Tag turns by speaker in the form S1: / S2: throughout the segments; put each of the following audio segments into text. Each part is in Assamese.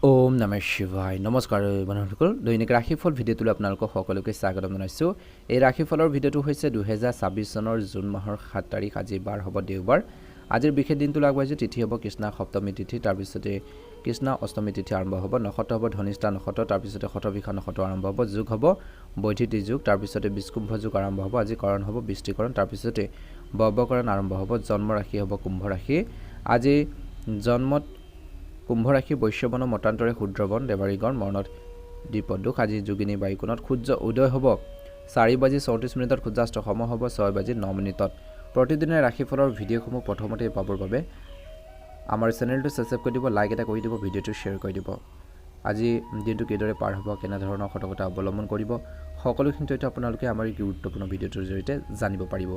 S1: ওম নমঃ শিৱায় নমস্কাৰ বন্ধুসকল দৈনিক ৰাশিফল ভিডিঅ'টোলৈ আপোনালোকক সকলোকে স্বাগতম জনাইছোঁ এই ৰাশিফলৰ ভিডিঅ'টো হৈছে 2026 চনৰ জুন মাহৰ 7 তাৰিখ আজি বাৰ হ'ব দেওবাৰ আজিৰ বিশেষ দিনটো আগবাঢ়িছে তিথি হ'ব কৃষ্ণা সপ্তমী তিথি তাৰ পিছতে কৃষ্ণা অষ্টমী তিথি আৰম্ভ হ'ব নক্ষত্ৰ হ'ব ধনিষ্ঠা নক্ষত্ৰ তাৰ পিছতে শতভিষা নক্ষত্ৰ আৰম্ভ হ'ব যোগ হ'ব বৈধিতি যোগ তাৰ পিছতে বিষ্কুম্ভ যোগ আৰম্ভ হ'ব আজি কৰণ হ'ব বৃষ্টিকৰণ তাৰ পিছতে বৱকৰণ আৰম্ভ হ'ব জন্ম ৰাশি হ'ব কুম্ভ ৰাশি আজি জন্মত কুম্ভ ৰাশি বৈশ্যবন মতান্তৰে শুদ্ৰবন দেৱাৰীগণ মৰণত দ্বিপদুষ আজি যোগিনী বায়ুকোণত সূৰ্য উদয় হ'ব 4:34 মিনিটত সূৰ্যাস্ত সম হ'ব 6:09 মিনিটত প্ৰতিদিনে ৰাশিফলৰ ভিডিঅ'সমূহ প্ৰথমতে পাবৰ বাবে আমাৰ চেনেলটো সাবস্ক্ৰাইব কৰি দিব লাইক এটা কৰি দিব ভিডিঅ'টো শ্বেয়াৰ কৰি দিব আজি দিনটো কিদৰে পাৰ হ'ব কেনে ধৰণৰ সতৰ্কতা অৱলম্বন কৰিব সকলোখিনি তথ্য আপোনালোকে আমাৰ এই গুৰুত্বপূৰ্ণ ভিডিঅ'টোৰ জৰিয়তে জানিব পাৰিব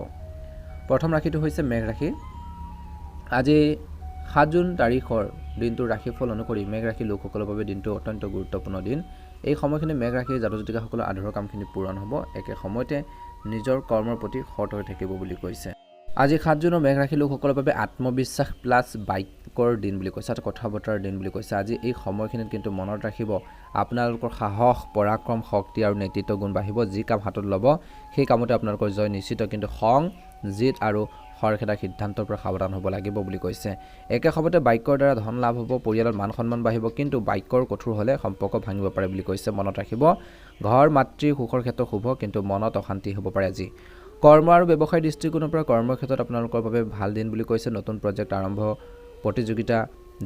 S1: প্ৰথম ৰাশিটো হৈছে মেঘ ৰাশি আজি 7 জুন তাৰিখৰ দিনটোৰ ৰাশিফল অনুসৰি মেঘ ৰাশি লোকসকলৰ বাবে দিনটো অত্যন্ত গুৰুত্বপূৰ্ণ দিন এই সময়খিনি মেঘ ৰাশিৰ জাতক-জাতিকাসকলৰ আধৰুৱা কামখিনি পূৰণ হ'ব একে সময়তে নিজৰ কৰ্মৰ প্ৰতি সৎ হৈ থাকিব বুলি কৈছে আজি 7 জুনৰ মেঘ ৰাশি লোকসকলৰ বাবে আত্মবিশ্বাস প্লাছ বাইকৰ দিন বুলি কৈছে আৰু কথা বতৰাৰ দিন বুলি কৈছে আজি এই সময়খিনিত কিন্তু মনত ৰাখিব আপোনালোকৰ সাহস পৰাক্ৰম শক্তি আৰু নেতৃত্ব গুণ বাঢ়িব যি কাম হাতত ল'ব সেই কামতে আপোনালোকৰ জয় নিশ্চিত কিন্তু খং জিত আৰু খৰখেদা সিদ্ধান্তৰ পৰা সাৱধান হ'ব লাগিব বুলি কৈছে একে সময়তে বাক্যৰ দ্বাৰা ধন লাভ হ'ব পৰিয়ালৰ মান সন্মান বাঢ়িব কিন্তু বাক্যৰ কঠোৰ হ'লে সম্পৰ্ক ভাঙিব পাৰে বুলি কৈছে মনত ৰাখিব ঘৰ মাতৃ সুখৰ ক্ষেত্ৰত শুভ কিন্তু মনত অশান্তি হ'ব পাৰে আজি কৰ্ম আৰু ব্যৱসায় দৃষ্টিকোণৰ পৰা কৰ্মৰ ক্ষেত্ৰত আপোনালোকৰ বাবে ভাল দিন বুলি কৈছে নতুন প্ৰজেক্ট আৰম্ভ প্ৰতিযোগিতা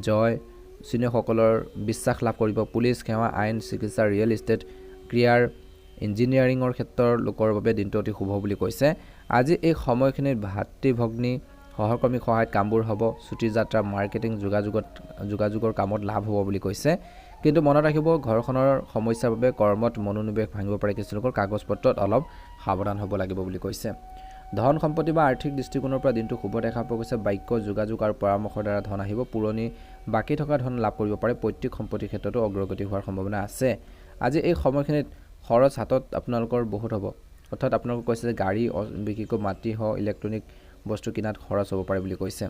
S1: জয় চিনিয়ৰসকলৰ বিশ্বাস লাভ কৰিব পুলিচ সেৱা আইন চিকিৎসা ৰিয়েল ইষ্টেট ক্ৰিয়াৰ ইঞ্জিনিয়াৰিঙৰ ক্ষেত্ৰৰ লোকৰ বাবে দিনটো অতি শুভ বুলি কৈছে আজি এই সময়খিনিত ভাতৃ ভগ্নী সহকৰ্মী সহায়ত কামবোৰ হ'ব ছুটি যাত্ৰা মাৰ্কেটিং যোগাযোগৰ কামত লাভ হ'ব বুলি কৈছে কিন্তু মনত ৰাখিব ঘৰখনৰ সমস্যাৰ বাবে কৰ্মত মনোনিৱেশ ভাঙিব পাৰে কিছু লোকৰ কাগজ পত্ৰত অলপ সাৱধান হ'ব লাগিব বুলি কৈছে ধন সম্পত্তি বা আৰ্থিক দৃষ্টিকোণৰ পৰা দিনটো শুভ দেখা পোৱা গৈছে বাক্য যোগাযোগ আৰু পৰামৰ্শৰ দ্বাৰা ধন আহিব পুৰণি বাকী থকা ধন লাভ কৰিব পাৰে পৈতৃক সম্পত্তিৰ ক্ষেত্ৰতো অগ্ৰগতি হোৱাৰ সম্ভাৱনা আছে আজি এই সময়খিনিত খৰচ হাতত আপোনালোকৰ বহুত হ'ব অৰ্থাৎ আপোনালোকে কৈছে যে গাড়ী বিশেষকৈ মাটি হওক ইলেক্ট্ৰনিক বস্তু কিনাত খৰচ হ'ব পাৰে বুলি কৈছে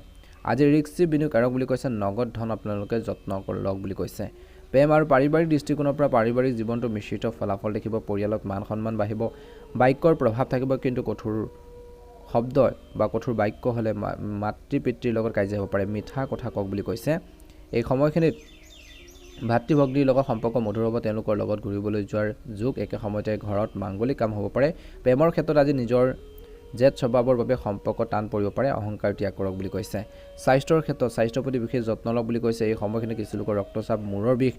S1: আজি ৰিস্কি বিনিয়োগ এৰক বুলি কৈছে নগদ ধন আপোনালোকে যত্ন লওক বুলি কৈছে প্ৰেম আৰু পাৰিবাৰিক দৃষ্টিকোণৰ পৰা পাৰিবাৰিক জীৱনটো মিশ্ৰিত ফলাফল দেখিব পৰিয়ালত মান সন্মান বাঢ়িব বাক্যৰ প্ৰভাৱ থাকিব কিন্তু কঠোৰ শব্দ বা কঠোৰ বাক্য হ'লে মাতৃ পিতৃৰ লগত কাজিয়া হ'ব পাৰে মিঠা কথা কওক বুলি কৈছে এই সময়খিনিত ভাতৃ ভগ্নীৰ লগত সম্পৰ্ক মধুৰ হ'ব তেওঁলোকৰ লগত ঘূৰিবলৈ যোৱাৰ যোগ একে সময়তে ঘৰত মাংগলিক কাম হ'ব পাৰে প্ৰেমৰ ক্ষেত্ৰত আজি নিজৰ জেদ স্বভাৱৰ বাবে সম্পৰ্ক টান পৰিব পাৰে অহংকাৰ ত্যাগ কৰক বুলি কৈছে স্বাস্থ্যৰ ক্ষেত্ৰত স্বাস্থ্যৰ প্ৰতি বিশেষ যত্ন লওক বুলি কৈছে এই সময়খিনি কিছু লোকৰ ৰক্তচাপ মূৰৰ বিষ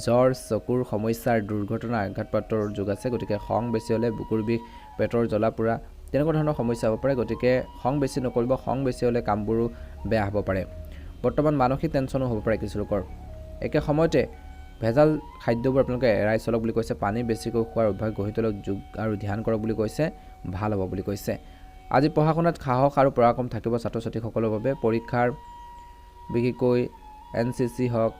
S1: জ্বৰ চকুৰ সমস্যাৰ দুৰ্ঘটনা আঘাতপ্ৰাপ্তৰ যোগ আছে গতিকে খং বেছি হ'লে বুকুৰ বিষ পেটৰ জ্বলা পোৰা তেনেকুৱা ধৰণৰ সমস্যা হ'ব পাৰে গতিকে খং বেছি নকৰিব খং বেছি হ'লে কামবোৰো বেয়া হ'ব পাৰে বৰ্তমান মানসিক টেনশ্যনো হ'ব পাৰে কিছু লোকৰ একে সময়তে ভেজাল খাদ্যবোৰ আপোনালোকে এৰাই চলক বুলি কৈছে পানী বেছিকৈ খোৱাৰ অভ্যাস গঢ়ি তোলক যোগ আৰু ধ্যান কৰক বুলি কৈছে ভাল হ'ব বুলি কৈছে আজি পঢ়া শুনাত সাহস আৰু পৰাক্ৰম থাকিব ছাত্ৰ ছাত্ৰীসকলৰ বাবে পৰীক্ষাৰ বিশেষকৈ NCC হওক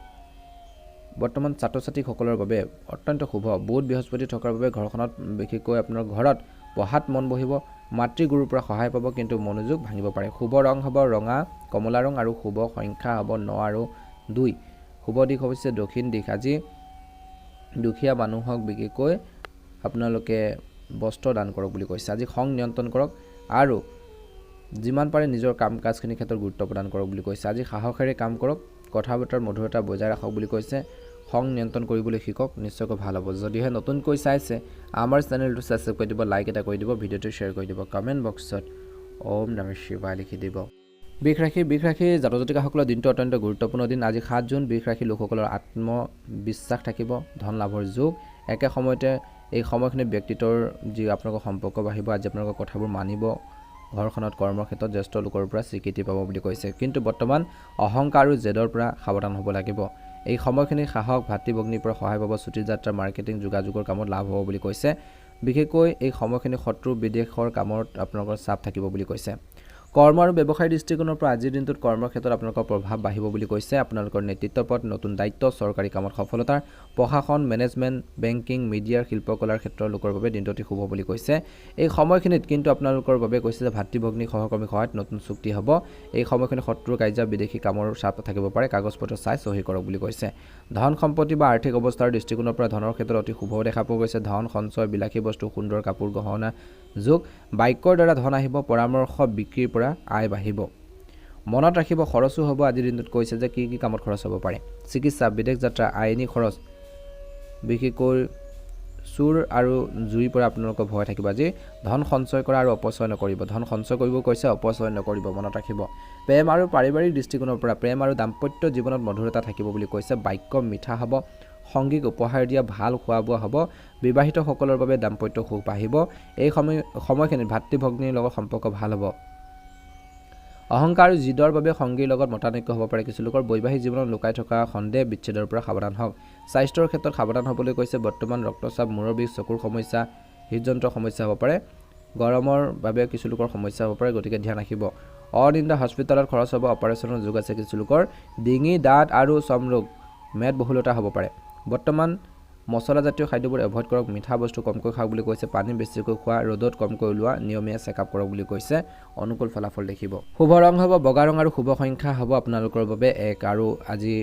S1: বৰ্তমান ছাত্ৰ ছাত্ৰীসকলৰ বাবে অত্যন্ত শুভ বুধ বৃহস্পতি থকাৰ বাবে ঘৰখনত বিশেষকৈ আপোনাৰ ঘৰত পঢ়াত মন বহিব মাতৃগুৰুৰ পৰা সহায় পাব কিন্তু মনোযোগ ভাঙিব পাৰে শুভ ৰং হ'ব ৰঙা কমলা ৰং আৰু শুভ সংখ্যা হ'ব 9 আৰু 2 শুভ দিশ হৈছে দক্ষিণ দিশ আজি দুখীয়া মানুহক বিশেষকৈ আপোনালোকে বস্ত্ৰ দান কৰক বুলি কৈছে আজি খং নিয়ন্ত্ৰণ কৰক আৰু যিমান পাৰে নিজৰ কাম কাজখিনিৰ ক্ষেত্ৰত গুৰুত্ব প্ৰদান কৰক বুলি কৈছে আজি সাহসেৰে কাম কৰক কথা বতৰাৰ মধুৰতা বজাই ৰাখক বুলি কৈছে খং নিয়ন্ত্ৰণ কৰিবলৈ শিকক নিশ্চয়কৈ ভাল হ'ব যদিহে নতুনকৈ চাইছে আমাৰ চেনেলটো সাবস্ক্ৰাইব কৰি দিব লাইক এটা কৰি দিব ভিডিঅ'টো শ্বেয়াৰ কৰি দিব কমেণ্ট বক্সত ওম নমঃ শিৱায় লিখি দিব বৃষ ৰাশি জাতক-জাতিকাসকলৰ দিনটো অত্যন্ত গুৰুত্বপূৰ্ণ দিন আজি 7 জুন বৃষ ৰাশি লোকসকলৰ আত্মবিশ্বাস থাকিব ধন লাভৰ যোগ একে সময়তে এই সময়খিনি ব্যক্তিত্বৰ যি আপোনালোকৰ সম্পৰ্ক বাঢ়িব আজি আপোনালোকৰ কথাবোৰ মানিব ঘৰখনত কৰ্মৰ ক্ষেত্ৰত জ্যেষ্ঠ লোকৰ পৰা স্বীকৃতি পাব বুলি কৈছে কিন্তু বৰ্তমান অহংকাৰ আৰু জেদৰ পৰা সাৱধান হ'ব লাগিব এই সময়খিনি সাহস ভাতৃ ভগ্নীৰ পৰা সহায় পাব ছুটি যাত্ৰা মাৰ্কেটিং যোগাযোগৰ কামত লাভ হ'ব বুলি কৈছে বিশেষকৈ এই সময়খিনি শত্ৰু বিদেশৰ কামত আপোনালোকৰ চাপ থাকিব বুলি কৈছে কৰ্ম আৰু ব্যৱসায়ৰ দৃষ্টিকোণৰ পৰা আজিৰ দিনটোত কৰ্মৰ ক্ষেত্ৰত আপোনালোকৰ প্ৰভাৱ বাঢ়িব বুলি কৈছে। আপোনালোকৰ নেতৃত্বৰ পদ, নতুন দায়িত্ব, চৰকাৰী কামত সফলতা, প্ৰশাসন, মেনেজমেণ্ট, বেংকিং, মিডিয়াৰ, শিল্পকলাৰ ক্ষেত্ৰৰ লোকৰ বাবে দিনটো অতি শুভ বুলি কৈছে। এই সময়খিনিত কিন্তু আপোনালোকৰ বাবে কৈছে যে ভাতৃভগ্নী সহকৰ্মী সহায়ত নতুন চুক্তি হ'ব। এই সময়খিনিত শত্ৰুৰ কাৰ্য, বিদেশী কামৰ চাপ থাকিব পাৰে। কাগজ পত্ৰ চাই চহী কৰক বুলি কৈছে। ধন সম্পত্তি বা আৰ্থিক অৱস্থাৰ দৃষ্টিকোণৰ পৰা ধনৰ ক্ষেত্ৰত অতি শুভ দেখা পোৱা গৈছে। ধন সঞ্চয়, বিলাসী বস্তু, সুন্দৰ কাপোৰ, গহনা যোগ, বাক্যৰ দ্বাৰা ধন আহিব। পৰামৰ্শ বিক্ৰীৰ পৰা আয় বাঢ়িব। মনত ৰাখিব খৰচো হ'ব। আজিৰ দিনটোত কৈছে যে কি কামত খৰচ হ'ব পাৰে। চিকিৎসা, বিদেশ যাত্ৰা, আইনী খৰচ, বিশেষকৈ চুৰ আৰু জুইৰ পৰা আপোনালোকৰ ভয় থাকিব। আজি ধন সঞ্চয় কৰা আৰু অপচয় নকৰিব। ধন সঞ্চয় কৰিব কৈছে, অপচয় নকৰিব, মনত ৰাখিব। প্ৰেম আৰু পাৰিবাৰিক দৃষ্টিকোণৰ পৰা প্ৰেম আৰু দাম্পত্য জীৱনত মধুৰতা থাকিব বুলি কৈছে। বাক্য মিঠা হ'ব। সংগীক উপহাৰ দিয়া, ভাল খোৱা বোৱা হ'ব। বিবাহিতসকলৰ বাবে দাম্পত্য সুখ বাঢ়িব। এই সময়খিনিত ভাতৃভগ্নীৰ লগত সম্পৰ্ক ভাল হ'ব। অহংকাৰ আৰু জিদৰ বাবে সংগীৰ লগত মতানৈক্য হ'ব পাৰে। কিছু লোকৰ বৈবাহিক জীৱনত লুকাই থকা সন্দেহ বিচ্ছেদৰ পৰা সাৱধান হওক। স্বাস্থ্যৰ ক্ষেত্ৰত সাৱধান হ'বলৈ কৈছে। বৰ্তমান ৰক্তচাপ, মূৰৰ বিষ, চকুৰ সমস্যা, হৃদযন্ত্ৰৰ সমস্যা হ'ব পাৰে। গৰমৰ বাবে কিছু লোকৰ সমস্যা হ'ব পাৰে, গতিকে ধ্যান ৰাখিব। অনিন্দ হস্পিটেলত খৰচ হ'ব। অপাৰেশ্যনৰ যোগ আছে। কিছু লোকৰ ডিঙি, দাঁত আৰু চমৰোগ, মেদবহুলতা হ'ব পাৰে। বৰ্তমান মছলাজাতীয় খাদ্যবোৰ এভইড কৰক। মিঠা বস্তু কমকৈ খাওক বুলি কৈছে। পানী বেছিকৈ খোৱা, ৰ'দত কমকৈ ওলোৱা, নিয়মীয়া চেকআপ কৰক বুলি কৈছে। অনুকূল ফলাফল দেখিব। শুভ ৰং হ'ব বগা ৰং আৰু শুভ সংখ্যা হ'ব আপোনালোকৰ বাবে 1। আৰু আজি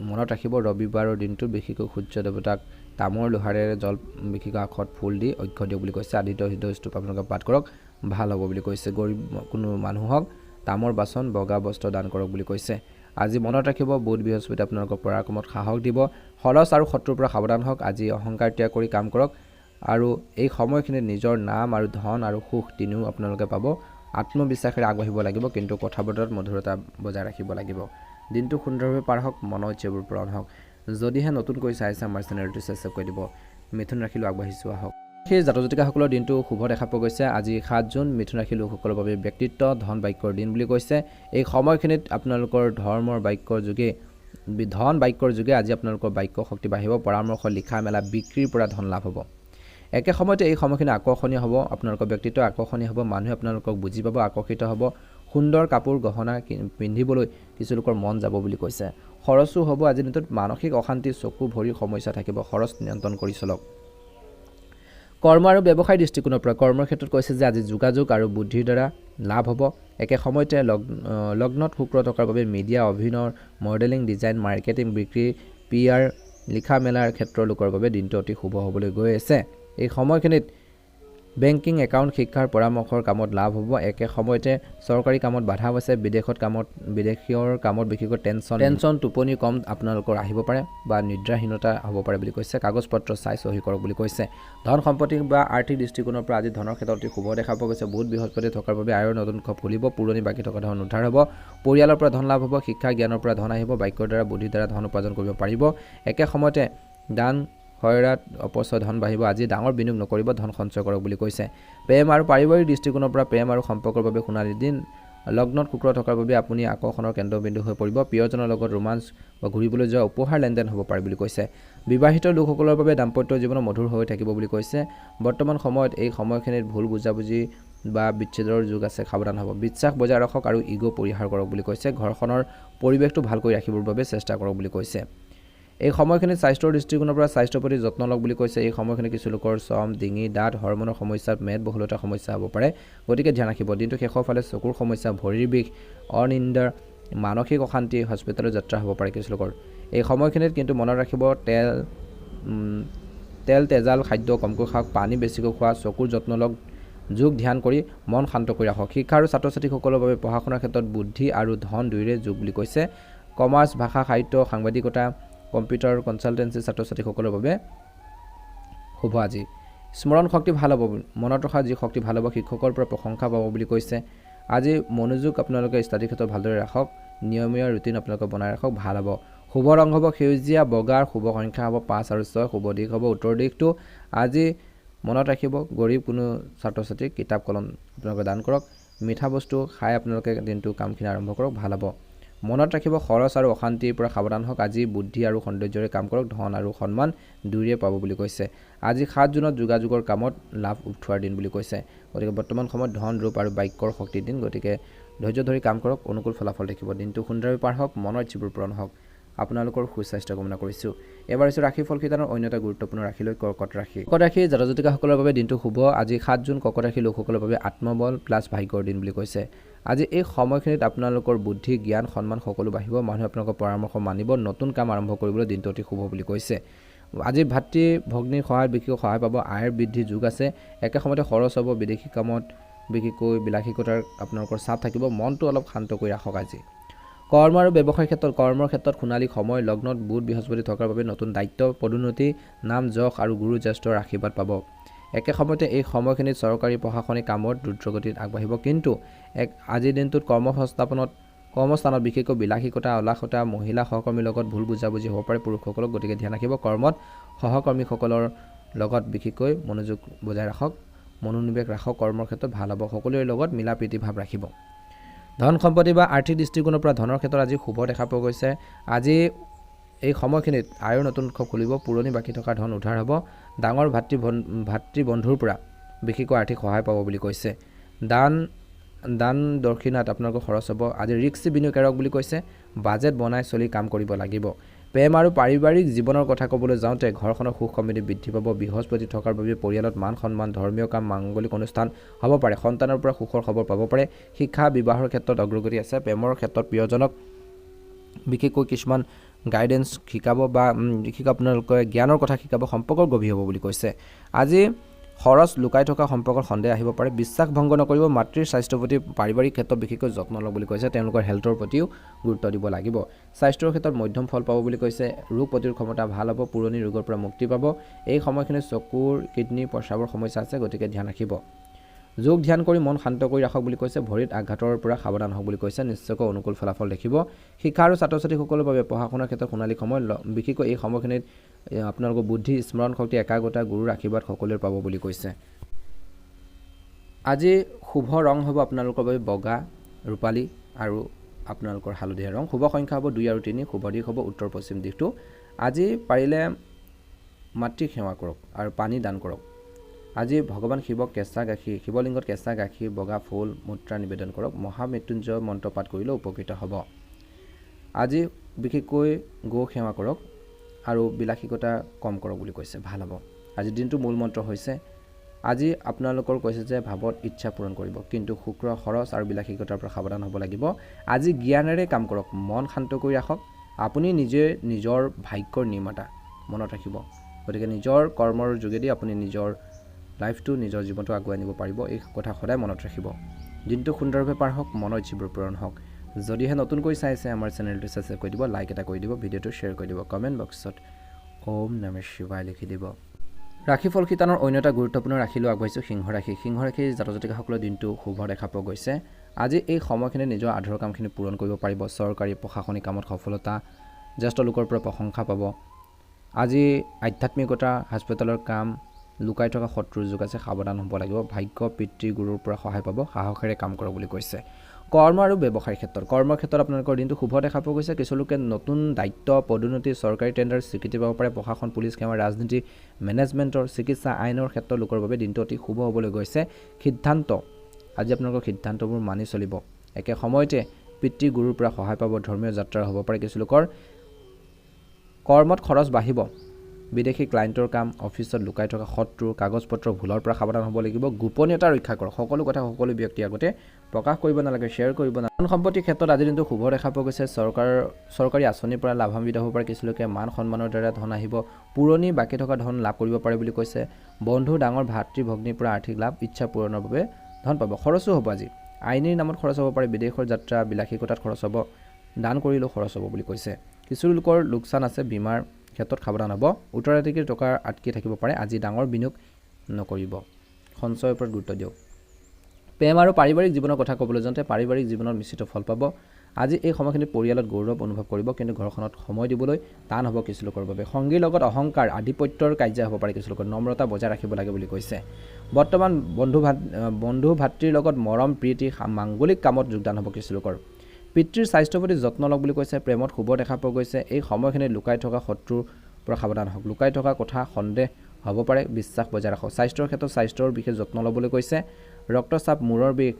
S1: মনত ৰাখিব ৰবিবাৰৰ দিনটোত বিশেষকৈ সূৰ্য দেৱতাক তামৰ লোহাৰেৰে জল বিশেষকৈ আখত ফুল দি অৰ্ঘ্য দিয়ক বুলি কৈছে। আদিত্য হৃদয় স্তূপ আপোনালোকে পাঠ কৰক, ভাল হ'ব বুলি কৈছে। গৰীব কোনো মানুহক তামৰ বাচন, বগা বস্ত্ৰ দান কৰক বুলি কৈছে। আজি মনত ৰাখিব বুধ বৃহস্পতি আপোনালোকৰ পৰাক্ৰমত সাহস দিব। খৰচ আৰু শত্ৰুৰ পৰা সাৱধান হওক। আজি অহংকাৰ ত্যাগ কৰি কাম কৰক। আৰু এই সময়খিনিত নিজৰ নাম আৰু ধন আৰু সুখ তিনিও আপোনালোকে পাব। আত্মবিশ্বাসেৰে আগবাঢ়িব লাগিব, কিন্তু কথা বতৰাত মধুৰতা বজাই ৰাখিব লাগিব। দিনটো সুন্দৰভাৱে পাৰ হওক, মনৰ ইচ্ছাবোৰ পূৰণ হওক। যদিহে নতুনকৈ চাইছে আমাৰ চেনেলটো ছাবস্ক্ৰাইব কৰি দিব। মিথুন ৰাশিলৈ আগবাঢ়িছোঁ আহক। সেই জাতক জাতিকাসকলৰ দিনটো শুভ দেখা পোৱা গৈছে। আজি 7 জুন মিথুন ৰাশিৰ লোকসকলৰ বাবে ব্যক্তিত্ব, ধন, বাক্যৰ দিন বুলি কৈছে। এই সময়খিনিত আপোনালোকৰ ধৰ্মৰ বাক্যৰ যোগে ধন বাক্যৰ যোগে আজি আপোনালোকৰ বাক্য শক্তি বাঢ়িব। পৰামৰ্শ, লিখা মেলা, বিক্ৰীৰ পৰা ধন লাভ হ'ব। একে সময়তে এই সময়খিনি আকৰ্ষণীয় হ'ব। আপোনালোকৰ ব্যক্তিত্ব আকৰ্ষণীয় হ'ব। মানুহে আপোনালোকক বুজি পাব, আকৰ্ষিত হ'ব। সুন্দৰ কাপোৰ গহনা পিন্ধিবলৈ কিছু লোকৰ মন যাব বুলি কৈছে। খৰচো হ'ব। আজিৰ দিনটোত মানসিক অশান্তি, চকু ভৰিৰ সমস্যা থাকিব। খৰচ নিয়ন্ত্ৰণ কৰি চলক। কৰ্ম আৰু ব্যৱসায়ৰ দৃষ্টিকোণৰ পৰা কৰ্মৰ ক্ষেত্ৰত কৈছে যে আজি যোগাযোগ আৰু বুদ্ধিৰ দ্বাৰা লাভ হ'ব। একে সময়তে লগ্নত শুক্ৰ থকাৰ বাবে মিডিয়া, অভিনয়, মডেলিং, ডিজাইন, মাৰ্কেটিং, বিক্ৰী, PR, লিখা মেলাৰ ক্ষেত্ৰৰ লোকৰ বাবে দিনটো অতি শুভ হ'বলৈ গৈ আছে। এই সময়খিনিত বেংকিং, একাউণ্ট, শিক্ষাৰ পৰামৰ্শৰ কামত লাভ হ'ব। একে সময়তে চৰকাৰী কামত বাধা আছে। বিদেশৰ কামত বিশেষকৈ টেনচন, টোপনি কম আপোনালোকৰ আহিব পাৰে বা নিদ্ৰাহীনতা হ'ব পাৰে বুলি কৈছে। কাগজ পত্ৰ চাই চহী কৰক বুলি কৈছে। ধন সম্পত্তি বা আৰ্থিক দৃষ্টিকোণৰ পৰা আজি ধনৰ ক্ষেত্ৰত অতি শুভ দেখা পোৱা গৈছে। বুধ বৃহস্পতি থকাৰ বাবে আয়ৰ নতুন খপ খুলিব। পুৰণি বাকী থকা ধন উদ্ধাৰ হ'ব। পৰিয়ালৰ পৰা ধন লাভ হ'ব। শিক্ষা জ্ঞানৰ পৰা ধন আহিব। বাক্যৰ দ্বাৰা বুদ্ধিৰ দ্বাৰা ধন উপাৰ্জন কৰিব পাৰিব। একে সময়তে দান খয়ৰাত অপচয় ধন বাঢ়িব। আজি ডাঙৰ বিনিয়োগ নকৰিব, ধন সঞ্চয় কৰক বুলি কৈছে। প্ৰেম আৰু পাৰিবাৰিক দৃষ্টিকোণৰ পৰা প্ৰেম আৰু সম্পৰ্কৰ বাবে সোণালী দিন। লগ্নত শুক্ৰ থকাৰ বাবে আপুনি আকৰ্ষণৰ কেন্দ্ৰবিন্দু হৈ পৰিব। প্ৰিয়জনৰ লগত ৰোমাঞ্চ বা ঘূৰিবলৈ যোৱা, উপহাৰ লেনদেন হ'ব পাৰে বুলি কৈছে। বিবাহিত লোকসকলৰ বাবে দাম্পত্য জীৱন মধুৰ হৈ থাকিব বুলি কৈছে। বৰ্তমান সময়ত এই সময়খিনিত ভুল বুজাবুজি বা বিচ্ছেদৰ যুগ আছে, সাৱধান হ'ব। বিশ্বাস বজাই ৰাখক আৰু ইগ' পৰিহাৰ কৰক বুলি কৈছে। ঘৰখনৰ পৰিৱেশটো ভালকৈ ৰাখিবৰ বাবে চেষ্টা কৰক বুলি কৈছে। এই সময়খিনিত স্বাস্থ্যৰ দৃষ্টিকোণৰ পৰা স্বাস্থ্যৰ প্ৰতি যত্ন লওক বুলি কৈছে। এই সময়খিনিত কিছু লোকৰ চম, ডিঙি, দাঁত, হৰমনৰ সমস্যাত মেদবহুলতাৰ সমস্যা হ'ব পাৰে, গতিকে ধ্যান ৰাখিব। দিনটো শেষৰ ফালে চকুৰ সমস্যা, ভৰিৰ বিষ, অনিন্দাৰ, মানসিক অশান্তি, হস্পিটেলৰ যাত্ৰা হ'ব পাৰে কিছু লোকৰ। এই সময়খিনিত কিন্তু মনত ৰাখিব তেল তেজাল খাদ্য কমকৈ খাওক, পানী বেছিকৈ খোৱা, চকুৰ যত্ন লওক, যোগ ধ্যান কৰি মন শান্ত কৰি ৰাখক। শিক্ষা আৰু ছাত্ৰ ছাত্ৰীসকলৰ বাবে পঢ়া শুনাৰ ক্ষেত্ৰত বুদ্ধি আৰু ধন দুয়োৰে যোগ বুলি কৈছে। কমাৰ্চ, ভাষা, সাহিত্য, সাংবাদিকতা, কম্পিউটাৰ, কনচালটেঞ্চি ছাত্ৰ ছাত্ৰীসকলৰ বাবে শুভ। আজি স্মৰণ শক্তি ভাল হ'ব। মনত ৰখা যি শক্তি ভাল হ'ব। শিক্ষকৰ পৰা প্ৰশংসা পাব বুলি কৈছে। আজি মনোযোগ আপোনালোকে ষ্টাডিৰ ক্ষেত্ৰত ভালদৰে ৰাখক। নিয়মীয়া ৰুটিন আপোনালোকে বনাই ৰাখক, ভাল হ'ব। শুভ ৰং হ'ব সেউজীয়া, বগাৰ। শুভ সংখ্যা হ'ব 5 আৰু 6। শুভ দিশ হ'ব উত্তৰ দিশটো। আজি মনত ৰাখিব গৰীব কোনো ছাত্ৰ ছাত্ৰীক কিতাপ কলম আপোনালোকে দান কৰক। মিঠা বস্তু খাই আপোনালোকে দিনটো কামখিনি আৰম্ভ কৰক, ভাল হ'ব। মনত ৰাখিব খৰচ আৰু অশান্তিৰ পৰা সাৱধান হওক আজি বুদ্ধি আৰু সৌন্দৰ্যৰে কাম কৰক ধন আৰু সন্মান দুয়োৰে পাব বুলি কৈছে আজি 7 জুনত যোগাযোগৰ কামত লাভ উঠোৱাৰ দিন বুলি কৈছে গতিকে বৰ্তমান সময়ত ধন ৰূপ আৰু বাক্যৰ শক্তিৰ দিন গতিকে ধৈৰ্য ধৰি কাম কৰক অনুকূল ফলাফল দেখিব দিনটো সুন্দৰভাৱে পাৰ হওক মনৰ ইচ্ছাবোৰ পূৰণ হওক আপোনালোকৰ সুস্বাস্থ্য কামনা কৰিছোঁ এবাৰ হৈছে ৰাশিফল শিতানৰ অন্য এটা গুৰুত্বপূৰ্ণ ৰাশিলৈ কৰ্কট ৰাশি জাতক জাতিকাসকলৰ বাবে দিনটো শুভ আজি 7 জুন কৰ্কট ৰাশি লোকসকলৰ বাবে আত্মবল প্লাছ ভাগ্যৰ দিন বুলি কৈছে আজি এই সময়খিনিত আপোনালোকৰ বুদ্ধি জ্ঞান সন্মান সকলো বাঢ়িব মানুহে আপোনালোকৰ পৰামৰ্শ মানিব নতুন কাম আৰম্ভ কৰিবলৈ দিনটো অতি শুভ বুলি কৈছে আজি ভাতৃ ভগ্নীৰ সহায়ত বিশেষ সহায় পাব আয়ৰ বৃদ্ধি যোগ আছে একে সময়তে খৰচ হ'ব বিদেশী কামত বিশেষকৈ বিলাসিকতাৰ আপোনালোকৰ চাপ থাকিব মনটো অলপ শান্ত কৰি ৰাখক আজি কৰ্ম আৰু ব্যৱসায়ৰ ক্ষেত্ৰত কৰ্মৰ ক্ষেত্ৰত সোণালী সময় লগ্নত বুধ বৃহস্পতি থকাৰ বাবে নতুন দায়িত্ব পদোন্নতি নাম যশ আৰু গুৰু জ্যেষ্ঠৰ আশীৰ্বাদ পাব একে সময়তে এই সময়খিনিত চৰকাৰী প্ৰশাসনিক কামত দ্ৰুতগতিত আগবাঢ়িব কিন্তু আজিৰ দিনটোত কৰ্মস্থানত বিশেষকৈ বিলাসিকতা অলাসতা মহিলা সহকৰ্মীৰ লগত ভুল বুজাবুজি হ'ব পাৰে পুৰুষসকলক গতিকে ধ্যান ৰাখিব কৰ্মত সহকৰ্মীসকলৰ লগত বিশেষকৈ মনোযোগ বজাই ৰাখক মনোনিৱেশ ৰাখক কৰ্মৰ ক্ষেত্ৰত ভাল হ'ব সকলোৰে লগত মিলা প্ৰীতি ভাৱ ৰাখিব ধন সম্পত্তি বা আৰ্থিক দৃষ্টিকোণৰ পৰা ধনৰ ক্ষেত্ৰত আজি শুভ দেখা পোৱা গৈছে আজি এই সময়খিনিত আয়ৰ নতুন উৎস খুলিব পুৰণি বাকী থকা ধন উদ্ধাৰ হ'ব ডাঙৰ ভাতৃ বন্ধুৰ পৰা বিশেষকৈ আৰ্থিক সহায় পাব বুলি কৈছে দান দক্ষিণাত আপোনালোকৰ খৰচ হ'ব আজি ৰিস্কি বিনিয়োগ এৰক বুলি কৈছে বাজেট বনাই চলি কাম কৰিব লাগিব প্ৰেম আৰু পাৰিবাৰিক জীৱনৰ কথা ক'বলৈ যাওঁতে ঘৰখনৰ সুখ সমৃদ্ধি বৃদ্ধি পাব বৃহস্পতি থকাৰ বাবে পৰিয়ালত মান সন্মান ধৰ্মীয় কাম মাংগলিক অনুষ্ঠান হ'ব পাৰে সন্তানৰ পৰা সুখৰ খবৰ পাব পাৰে শিক্ষা বিবাহৰ ক্ষেত্ৰত অগ্ৰগতি আছে প্ৰেমৰ ক্ষেত্ৰত প্ৰিয়জনক বিশেষকৈ কিছুমান গাইডেন্স শিকাব বা বিশেষকৈ আপোনালোকে জ্ঞানৰ কথা শিকাব সম্পৰ্কৰ গভীৰ হ'ব বুলি কৈছে আজি খৰচ লুকাই থকা সম্পৰ্কৰ সন্দেহ আহিব পাৰে বিশ্বাস ভংগ নকৰিব মাতৃৰ স্বাস্থ্যৰ প্ৰতি পাৰিবাৰিক ক্ষেত্ৰত বিশেষকৈ যত্ন ল'ব বুলি কৈছে তেওঁলোকৰ হেল্থৰ প্ৰতিও গুৰুত্ব দিব লাগিব স্বাস্থ্যৰ ক্ষেত্ৰত মধ্যম ফল পাব বুলি কৈছে ৰোগ প্ৰতিৰোধ ক্ষমতা ভাল হ'ব পুৰণি ৰোগৰ পৰা মুক্তি পাব এই সময়খিনিত চকুৰ কিডনী প্ৰস্ৰাৱৰ সমস্যা আছে গতিকে ধ্যান ৰাখিব যোগ ধ্যান কৰি মন শান্ত কৰি ৰাখক বুলি কৈছে ভৰিত আঘাতৰ পৰা সাৱধান হওক বুলি কৈছে নিশ্চয়কৈ অনুকূল ফলাফল দেখিব শিক্ষা আৰু ছাত্ৰ ছাত্ৰীসকলৰ বাবে পঢ়া শুনাৰ ক্ষেত্ৰত সোণালী সময় বিশেষকৈ এই সময়খিনিত আপোনালোকৰ বুদ্ধি স্মৰণ শক্তি একাগ্ৰতা গুৰুৰ আশীৰ্বাদ সকলোৰে পাব বুলি কৈছে আজি শুভ ৰং হ'ব আপোনালোকৰ বাবে বগা ৰূপালী আৰু আপোনালোকৰ হালধীয়া ৰং শুভ সংখ্যা হ'ব 2 আৰু 3 শুভ দিশ হ'ব উত্তৰ পশ্চিম দিশটো আজি পাৰিলে মাতৃক সেৱা কৰক আৰু পানী দান কৰক আজি ভগৱান শিৱক কেঁচা গাখীৰ শিৱলিংগত কেঁচা গাখীৰ বগা ফুল মুদ্ৰা নিবেদন কৰক মহামৃত্যুঞ্জয় মন্ত্ৰ পাঠ কৰিলেও উপকৃত হ'ব আজি বিশেষকৈ গো সেৱা কৰক আৰু বিলাসিকতা কম কৰক বুলি কৈছে ভাল হ'ব আজি দিনটো মূল মন্ত্ৰ হৈছে আজি আপোনালোকৰ কৈছে যে ভাৱত ইচ্ছা পূৰণ কৰিব কিন্তু শুক্ৰ খৰচ আৰু বিলাসিকতাৰ পৰা সাৱধান হ'ব লাগিব আজি জ্ঞানেৰে কাম কৰক মন শান্ত কৰি ৰাখক আপুনি নিজে নিজৰ ভাগ্যৰ নিৰ্মাতা মনত ৰাখিব গতিকে নিজৰ কৰ্মৰ যোগেদি আপুনি নিজৰ লাইফটো নিজৰ জীৱনটো আগুৱাই নিব পাৰিব এই কথা সদায় মনত ৰাখিব দিনটো সুন্দৰভাৱে পাৰ হওক মনৰ ইচ্ছাবোৰ পূৰণ হওক যদিহে নতুনকৈ চাইছে আমাৰ চেনেলটো ছাবস্ক্ৰাইব কৰি দিব লাইক এটা কৰি দিব ভিডিঅ'টো শ্বেয়াৰ কৰি দিব কমেণ্ট বক্সত ওম নমঃ শিৱায় লিখি দিব ৰাশিফল শিতানৰ অন্য এটা গুৰুত্বপূৰ্ণ ৰাশিলৈ আগবাঢ়িছোঁ সিংহ ৰাশিৰ জাতক জাতিকাসকলৰ দিনটো শুভ দেখা পোৱা গৈছে আজি এই সময়খিনিত নিজৰ আধৰুৱা কামখিনি পূৰণ কৰিব পাৰিব চৰকাৰী প্ৰশাসনিক কামত সফলতা জ্যেষ্ঠ লোকৰ পৰা প্ৰশংসা পাব আজি আধ্যাত্মিকতা হাস্পতালৰ কাম লুকাই থকা শত্ৰুৰ যুগ আছে সাৱধান হ'ব লাগিব ভাগ্য পিতৃ গুৰুৰ পৰা সহায় পাব সাহসেৰে কাম কৰক বুলি কৈছে কৰ্ম আৰু ব্যৱসায়ৰ ক্ষেত্ৰত আপোনালোকৰ দিনটো শুভ দেখা পোৱা গৈছে কিছু লোকে নতুন দায়িত্ব পদোন্নতি চৰকাৰী টেণ্ডাৰ স্বীকৃতি পাব পাৰে প্ৰশাসন পুলিচ সেৱা ৰাজনীতি মেনেজমেণ্টৰ চিকিৎসা আইনৰ ক্ষেত্ৰৰ লোকৰ বাবে দিনটো অতি শুভ হ'বলৈ গৈছে সিদ্ধান্ত আজি আপোনালোকৰ সিদ্ধান্তবোৰ মানি চলিব একে সময়তে পিতৃ গুৰুৰ পৰা সহায় পাব ধৰ্মীয় যাত্ৰা হ'ব পাৰে কিছু লোকৰ কৰ্মত খৰচ বাঢ়িব বিদেশী ক্লায়েণ্টৰ কাম অফিচত লুকাই থকা শত্ৰু কাগজ পত্ৰ ভুলৰ পৰা সাৱধান হ'ব লাগিব গোপনীয়তা ৰক্ষা কৰক সকলো কথা সকলো ব্যক্তিৰ আগতে প্ৰকাশ কৰিব নালাগে শ্বেয়াৰ কৰিব নালাগে ধন সম্পত্তিৰ ক্ষেত্ৰত আজিৰ দিনটো শুভ দেখা পোৱা গৈছে চৰকাৰী আঁচনিৰ পৰা লাভান্বিত হ'ব পাৰে কিছু লোকে মান সন্মানৰ দ্বাৰা ধন আহিব পুৰণি বাকী থকা ধন লাভ কৰিব পাৰে বুলি কৈছে বন্ধু ডাঙৰ ভাতৃ ভগ্নীৰ পৰা আৰ্থিক লাভ ইচ্ছা পূৰণৰ বাবে ধন পাব খৰচো হ'ব আজি আইনীৰ নামত খৰচ হ'ব পাৰে বিদেশৰ যাত্ৰা বিলাসিকতাত খৰচ হ'ব দান কৰিলেও খৰচ হ'ব বুলি কৈছে কিছু লোকৰ লোকচান আছে বীমাৰ ক্ষেত্ৰত সাৱধান হ'ব উত্তৰাধিকাৰীৰ টকাৰ আটকি থাকিব পাৰে আজি ডাঙৰ বিনিয়োগ নকৰিব সঞ্চয়ৰ ওপৰত গুৰুত্ব দিয়ক প্ৰেম আৰু পাৰিবাৰিক জীৱনৰ কথা ক'বলৈ যাওঁতে পাৰিবাৰিক জীৱনত মিশ্ৰিত ফল পাব আজি এই সময়খিনিত পৰিয়ালত গৌৰৱ অনুভৱ কৰিব কিন্তু ঘৰখনত সময় দিবলৈ টান হ'ব কিছু লোকৰ বাবে সংগীৰ লগত অহংকাৰ আধিপত্যৰ কাৰ্য হ'ব পাৰে কিছু লোকৰ নম্ৰতা বজাই ৰাখিব লাগে বুলি কৈছে বৰ্তমান বন্ধু ভাতৃৰ লগত মৰম প্ৰীতি মাংগলিক কামত যোগদান হ'ব কিছু লোকৰ পিতৃৰ স্বাস্থ্যৰ প্ৰতি যত্ন লওক বুলি কৈছে। প্ৰেমত শুভ দেখা পোৱা গৈছে। এই সময়খিনিত লুকাই থকা শত্ৰুৰ পৰা সাৱধান হওক। লুকাই থকা কথা সন্দেহ হ'ব পাৰে, বিশ্বাস বজাই ৰাখক। স্বাস্থ্যৰ ক্ষেত্ৰত স্বাস্থ্যৰ বিশেষ যত্ন ল'বলৈ কৈছে। ৰক্তচাপ, মূৰৰ বিষ,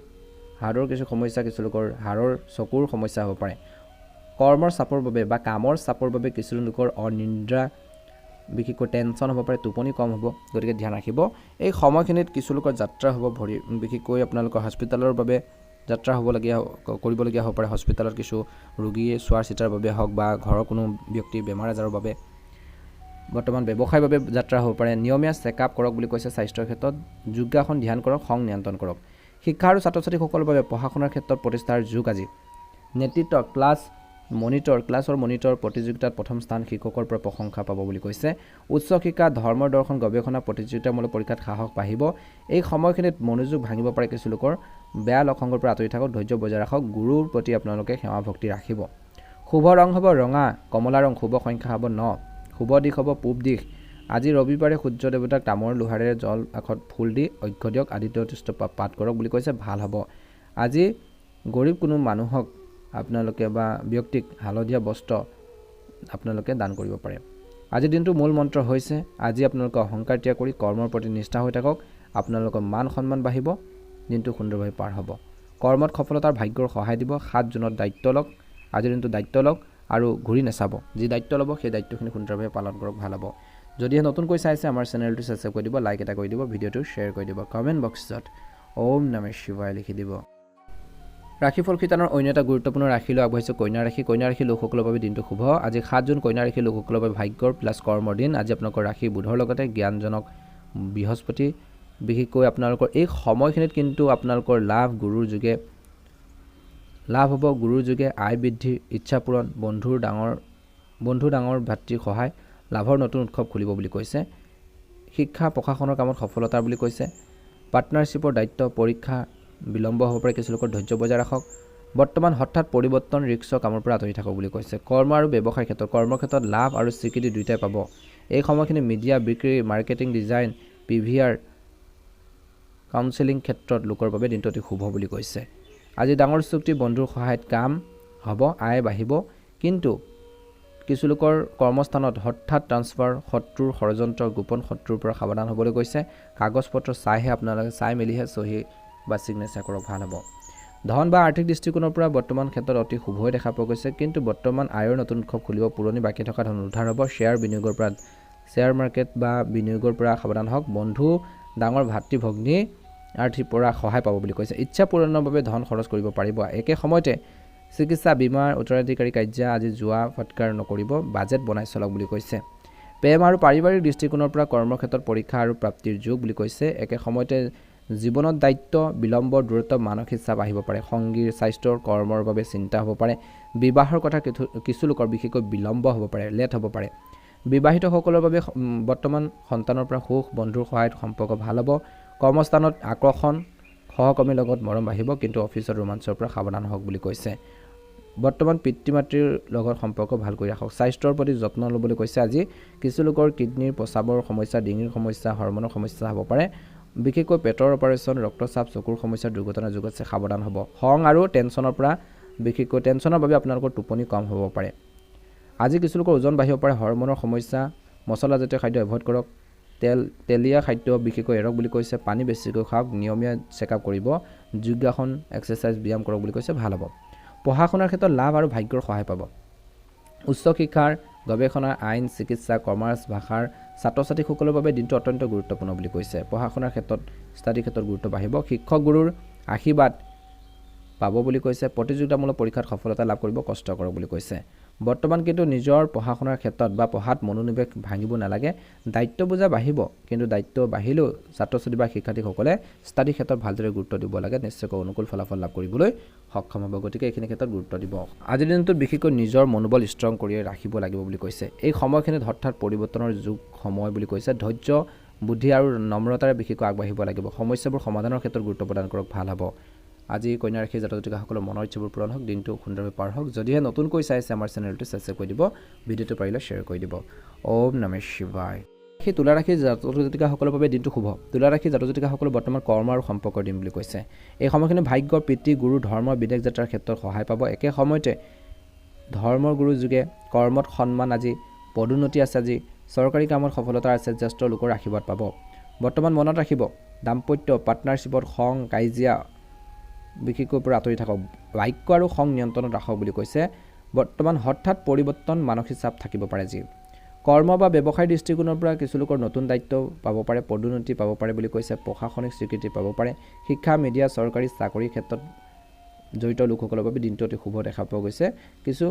S1: হাড়ৰ কিছু সমস্যা, কিছু লোকৰ হাড়ৰ চকুৰ সমস্যা হ'ব পাৰে। কৰ্মৰ চাপৰ বাবে বা কামৰ চাপৰ বাবে কিছু লোকৰ অনিদ্ৰা, বিশেষকৈ টেনশ্যন হ'ব পাৰে, টোপনি কম হ'ব, গতিকে ধ্যান ৰাখিব। এই সময়খিনিত কিছু লোকৰ যাত্ৰা হ'ব, বিশেষকৈ আপোনালোকৰ হস্পিটেলৰ বাবে যাত্ৰা কৰিবলগীয়া হ'ব পাৰে। হস্পিটেলত কিছু ৰোগী চোৱাৰ চিতাৰ বাবে হওক বা ঘৰৰ কোনো ব্যক্তি বেমাৰ আজাৰৰ বাবে, বৰ্তমান ব্যৱসায়ৰ বাবে যাত্ৰা হ'ব পাৰে। নিয়মীয়া চেকআপ কৰক বুলি কৈছে। স্বাস্থ্যৰ ক্ষেত্ৰত যোগাসন, ধ্যান কৰক, খং নিয়ন্ত্ৰণ কৰক। শিক্ষা আৰু ছাত্ৰ ছাত্ৰীসকলৰ বাবে পঢ়া শুনাৰ ক্ষেত্ৰত প্ৰতিষ্ঠাৰ যুগ আজি। নেতৃত্ব, ক্লাছৰ মনিটৰ প্ৰতিযোগিতাত প্ৰথম স্থান, শিক্ষকৰ পৰা প্ৰশংসা পাব বুলি কৈছে। উচ্চ শিক্ষা, ধৰ্ম দৰ্শন, গৱেষণা, প্ৰতিযোগিতামূলক পৰীক্ষাত সাহস বাঢ়িব। এই সময়খিনিত মনোযোগ ভাঙিব পাৰে কিছু লোকৰ। বেয়া লক্ষণৰ পৰা আঁতৰি থাকক, ধৈৰ্য বজাই ৰাখক। গুৰুৰ প্ৰতি আপোনালোকে সেৱা ভক্তি ৰাখিব। শুভ ৰং হ'ব ৰঙা, কমলা ৰং। শুভ সংখ্যা হ'ব 9। শুভ দিশ হ'ব পূব দিশ। আজি ৰবিবাৰে সূৰ্য দেৱতাক তামৰ লোহাৰেৰে জল আখত ফুল দি অৰ্ঘ্য দিয়ক। আদিত্য তীৰ্থ পাঠ কৰক বুলি কৈছে, ভাল হ'ব। আজি গৰীব কোনো মানুহক আপোনালোকে বা ব্যক্তিক হালধীয়া বস্ত্ৰ আপোনালোকে দান কৰিব পাৰে। আজিৰ দিনটো মূল মন্ত্ৰ হৈছে, আজি আপোনালোকে অহংকাৰ ত্যাগ কৰি কৰ্মৰ প্ৰতি নিষ্ঠা হৈ থাকক। আপোনালোকৰ মান সন্মান বাঢ়িব, দিনটো সুন্দৰভাৱে পাৰ হ'ব। কৰ্মত সফলতাৰ ভাগ্যৰ সহায় দিব। 7 জুনত দায়িত্ব লওক। আজিৰ দিনটো দায়িত্ব লওক আৰু ঘূৰি নাচাব। যি দায়িত্ব ল'ব সেই দায়িত্বখিনি সুন্দৰভাৱে পালন কৰক, ভাল হ'ব। যদিহে নতুনকৈ চাইছে আমাৰ চেনেলটো ছাবস্ক্ৰাইব কৰি দিব, লাইক এটা কৰি দিব, ভিডিঅ'টো শ্বেয়াৰ কৰি দিব, কমেণ্ট বক্সত ওম নমঃ শিৱায় লিখি দিব। ৰাশিফল শিতানৰ অন্য এটা গুৰুত্বপূৰ্ণ ৰাশিলৈ আগবাঢ়িছে কন্যা ৰাশি। কন্যা ৰাশিৰ লোকসকলৰ বাবে দিনটো শুভ। আজি 7 জুন কন্যা ৰাশিৰ লোকসকলৰ বাবে ভাগ্যৰ প্লাছ কৰ্মৰ দিন। আজি আপোনালোকৰ ৰাশি বুধৰ লগতে জ্ঞানজনক বৃহস্পতি। বিশেষকৈ আপোনালোকৰ এই সময়খিনিত কিন্তু আপোনালোকৰ লাভ গুৰুৰ যোগে লাভ হ'ব। গুৰুৰ যোগে আয় বৃদ্ধি, ইচ্ছা পূৰণ, বন্ধু ডাঙৰ ভাতৃৰ সহায়, লাভৰ নতুন উৎসৱ খুলিব বুলি কৈছে। শিক্ষা প্ৰশাসনৰ কামত সফলতা বুলি কৈছে। পাৰ্টনাৰশ্বিপৰ দায়িত্ব, পৰীক্ষা বিলম্ব হ'ব পাৰে, কিছু লোকৰ ধৈৰ্য বজাই ৰাখক। বৰ্তমান হঠাৎ পৰিৱৰ্তন, ৰিস্কৰ কামৰ পৰা আঁতৰি থাকক বুলি কৈছে। কৰ্ম আৰু ব্যৱসায়ৰ ক্ষেত্ৰত, কৰ্মৰ ক্ষেত্ৰত লাভ আৰু স্বীকৃতি দুয়োটাই পাব। এই সময়খিনি মিডিয়া, বিক্ৰী, মাৰ্কেটিং, ডিজাইন, পিভিআৰ, কাউন্সেলিং ক্ষেত্ৰত লোকৰ বাবে দিনটো অতি শুভ বুলি কৈছে। আজি ডাঙৰ চুক্তি, বন্ধুৰ সহায়ত কাম হ'ব, আয় বাঢ়িব। কিন্তু কিছু লোকৰ কৰ্মস্থানত হঠাৎ ট্ৰান্সফাৰ, শত্ৰুৰ ষড়যন্ত্ৰ, গোপন শত্ৰুৰ পৰা সাৱধান হ'বলৈ কৈছে। কাগজ পত্ৰ চাই মেলিহে চহী বা ছিগনেচাৰ কৰক, ভাল হ'ব। ধন বা আৰ্থিক দৃষ্টিকোণৰ পৰা বৰ্তমান ক্ষেত্ৰত অতি শুভই দেখা পোৱা গৈছে। কিন্তু বৰ্তমান আয়ৰ নতুন উৎসৱ খুলিব। পুৰণি বাকী থকা ধন উদ্ধাৰ হ'ব। শ্বেয়াৰ মাৰ্কেট বা বিনিয়োগৰ পৰা সাৱধান হওক। বন্ধু ডাঙৰ ভাতৃ ভগ্নী আৰ্থিক পৰা সহায় পাব বুলি কৈছে। ইচ্ছা পূৰণৰ বাবে ধন খৰচ কৰিব পাৰিব। একে সময়তে চিকিৎসা, বীমা, উত্তৰাধিকাৰী কাৰ্য আজি যোৱা ফটকাৰ নকৰিব। বাজেট বনাই চলক বুলি কৈছে। প্ৰেম আৰু পাৰিবাৰিক দৃষ্টিকোণৰ পৰা কৰ্মক্ষেত্ৰত পৰীক্ষা আৰু প্ৰাপ্তিৰ যুগ বুলি কৈছে। একে সময়তে জীৱনত দায়িত্ব, বিলম্ব, দূৰত্ব, মানসিক চাপ আহিব পাৰে। সংগীৰ স্বাস্থ্যৰ, কৰ্মৰ বাবে চিন্তা হ'ব পাৰে। বিবাহৰ কথা কিছু লোকৰ বিশেষকৈ বিলম্ব হ'ব পাৰে, লেট হ'ব পাৰে। বিবাহিতসকলৰ বাবে বৰ্তমান সন্তানৰ পৰা সুখ, বন্ধুৰ সহায়ত সম্পৰ্ক ভাল হ'ব। কৰ্মস্থানত আকৰ্ষণ, সহকৰ্মীৰ লগত মৰম বাঢ়িব। কিন্তু অফিচত ৰোমাঞ্চৰ পৰা সাৱধান হওক বুলি কৈছে। বৰ্তমান পিতৃ মাতৃৰ লগত সম্পৰ্ক ভাল কৰি ৰাখক। স্বাস্থ্যৰ প্ৰতি যত্ন ল'বলৈ কৈছে। আজি কিছু লোকৰ কিডনীৰ, প্ৰস্ৰাৱৰ সমস্যা, ডিঙিৰ সমস্যা, হৰমনৰ সমস্যা হ'ব পাৰে। বিশেষকৈ পেটৰ অপাৰেশ্যন, ৰক্তচাপ, চকুৰ সমস্যা, দুৰ্ঘটনাৰ যুগত সাৱধান হ'ব। খং আৰু টেনশ্যনৰ পৰা, বিশেষকৈ টেনশ্যনৰ বাবে আপোনালোকৰ টোপনি কম হ'ব পাৰে। আজি কিছু লোকৰ ওজন বাঢ়িব পাৰে। হৰমনৰ সমস্যা, মছলাজাতীয় খাদ্য এভইড কৰক। তেলীয়া খাদ্য বিশেষকৈ এৰক বুলি কৈছে। পানী বেছিকৈ খাওক। নিয়মীয়া চেকআপ কৰিব। যোগাসন, এক্সাৰচাইজ, ব্যায়াম কৰক বুলি কৈছে, ভাল হ'ব। পঢ়া শুনাৰ ক্ষেত্ৰত লাভ আৰু ভাগ্যৰ সহায় পাব। উচ্চ শিক্ষাৰ, গৱেষণা, আইন, চিকিৎসা, কমাৰ্চ, ভাষাৰ ছাত্ৰ ছাত্ৰীসকলৰ বাবে দিনটো অত্যন্ত গুৰুত্বপূৰ্ণ বুলি কৈছে। পঢ়া শুনাৰ ক্ষেত্ৰত, ষ্টাডি ক্ষেত্ৰত গুৰুত্ব বাঢ়িব। শিক্ষক গুৰুৰ আশীৰ্বাদ পাব বুলি কৈছে। প্ৰতিযোগিতামূলক পৰীক্ষাত সফলতা লাভ কৰিব, কষ্ট কৰক বুলি কৈছে। বৰ্তমান কিন্তু নিজৰ পঢ়া শুনাৰ ক্ষেত্ৰত বা পঢ়াত মনোনিৱেশ ভাঙিব নালাগে। দায়িত্ব বোজা বাঢ়িব, কিন্তু দায়িত্ব বাঢ়িলেও ছাত্ৰ ছাত্ৰী বা শিক্ষাৰ্থীসকলে ষ্টাডি ক্ষেত্ৰত ভালদৰে গুৰুত্ব দিব লাগে। নিশ্চয়কৈ অনুকূল ফলাফল লাভ কৰিবলৈ সক্ষম হ'ব। গতিকে এইখিনি ক্ষেত্ৰত গুৰুত্ব দিব। আজিৰ দিনটোত বিশেষকৈ নিজৰ মনোবল ষ্ট্ৰং কৰি ৰাখিব লাগিব বুলি কৈছে। এই সময়খিনিত হঠাৎ পৰিৱৰ্তনৰ যুগ সময় বুলি কৈছে। ধৈৰ্য, বুদ্ধি আৰু নম্ৰতাৰে বিশেষকৈ আগবাঢ়িব লাগিব। সমস্যাবোৰ সমাধানৰ ক্ষেত্ৰত গুৰুত্ব প্ৰদান কৰক, ভাল হ'ব। আজি কন্যা ৰাশিৰ জাতক জাতিকাসকলৰ মনৰ ইচ্ছাবোৰ পূৰণ হওক, দিনটো সুন্দৰভাৱে পাৰ হওক। যদিহে নতুনকৈ চাইছে আমাৰ চেনেলটো ছাবস্ক্ৰাইব কৰি দিব, ভিডিঅ'টো পাৰিলে শ্বেয়াৰ কৰি দিব। ওম নমঃ শিৱায়। সেই তুলা ৰাশি জাতক জাতিকাসকলৰ বাবে দিনটো শুভ। তুলা ৰাশি জাতক জাতিকাসকলৰ বৰ্তমান কৰ্ম আৰু সম্পৰ্কৰ দিন বুলি কৈছে। এই সময়খিনি ভাগ্য, পিতৃ, গুৰু, ধৰ্ম, বিদেশ যাত্ৰাৰ ক্ষেত্ৰত সহায় পাব। একে সময়তে ধৰ্মৰ গুৰু যোগে কৰ্মত সন্মান, আজি পদোন্নতি আছে, আজি চৰকাৰী কামত সফলতা আছে, জ্যেষ্ঠ লোকৰ আশীৰ্বাদ পাব। বৰ্তমান মনত ৰাখিব, দাম্পত্য পাৰ্টনাৰশ্বিপত খং কাজিয়া বিশেষকৈ পৰা আঁতৰি থাকক। বাক্য আৰু খং নিয়ন্ত্ৰণত ৰাখক বুলি কৈছে। বৰ্তমান হঠাৎ পৰিৱৰ্তন, মানসিক চাপ থাকিব পাৰে। আজি কৰ্ম বা ব্যৱসায়ৰ দৃষ্টিকোণৰ পৰা কিছু লোকৰ নতুন দায়িত্ব পাব পাৰে, পদোন্নতি পাব পাৰে বুলি কৈছে। প্ৰশাসনিক স্বীকৃতি পাব পাৰে। শিক্ষা, মিডিয়া, চৰকাৰী চাকৰিৰ ক্ষেত্ৰত জড়িত লোকসকলৰ বাবে দিনটো অতি শুভ দেখা পোৱা গৈছে। কিছু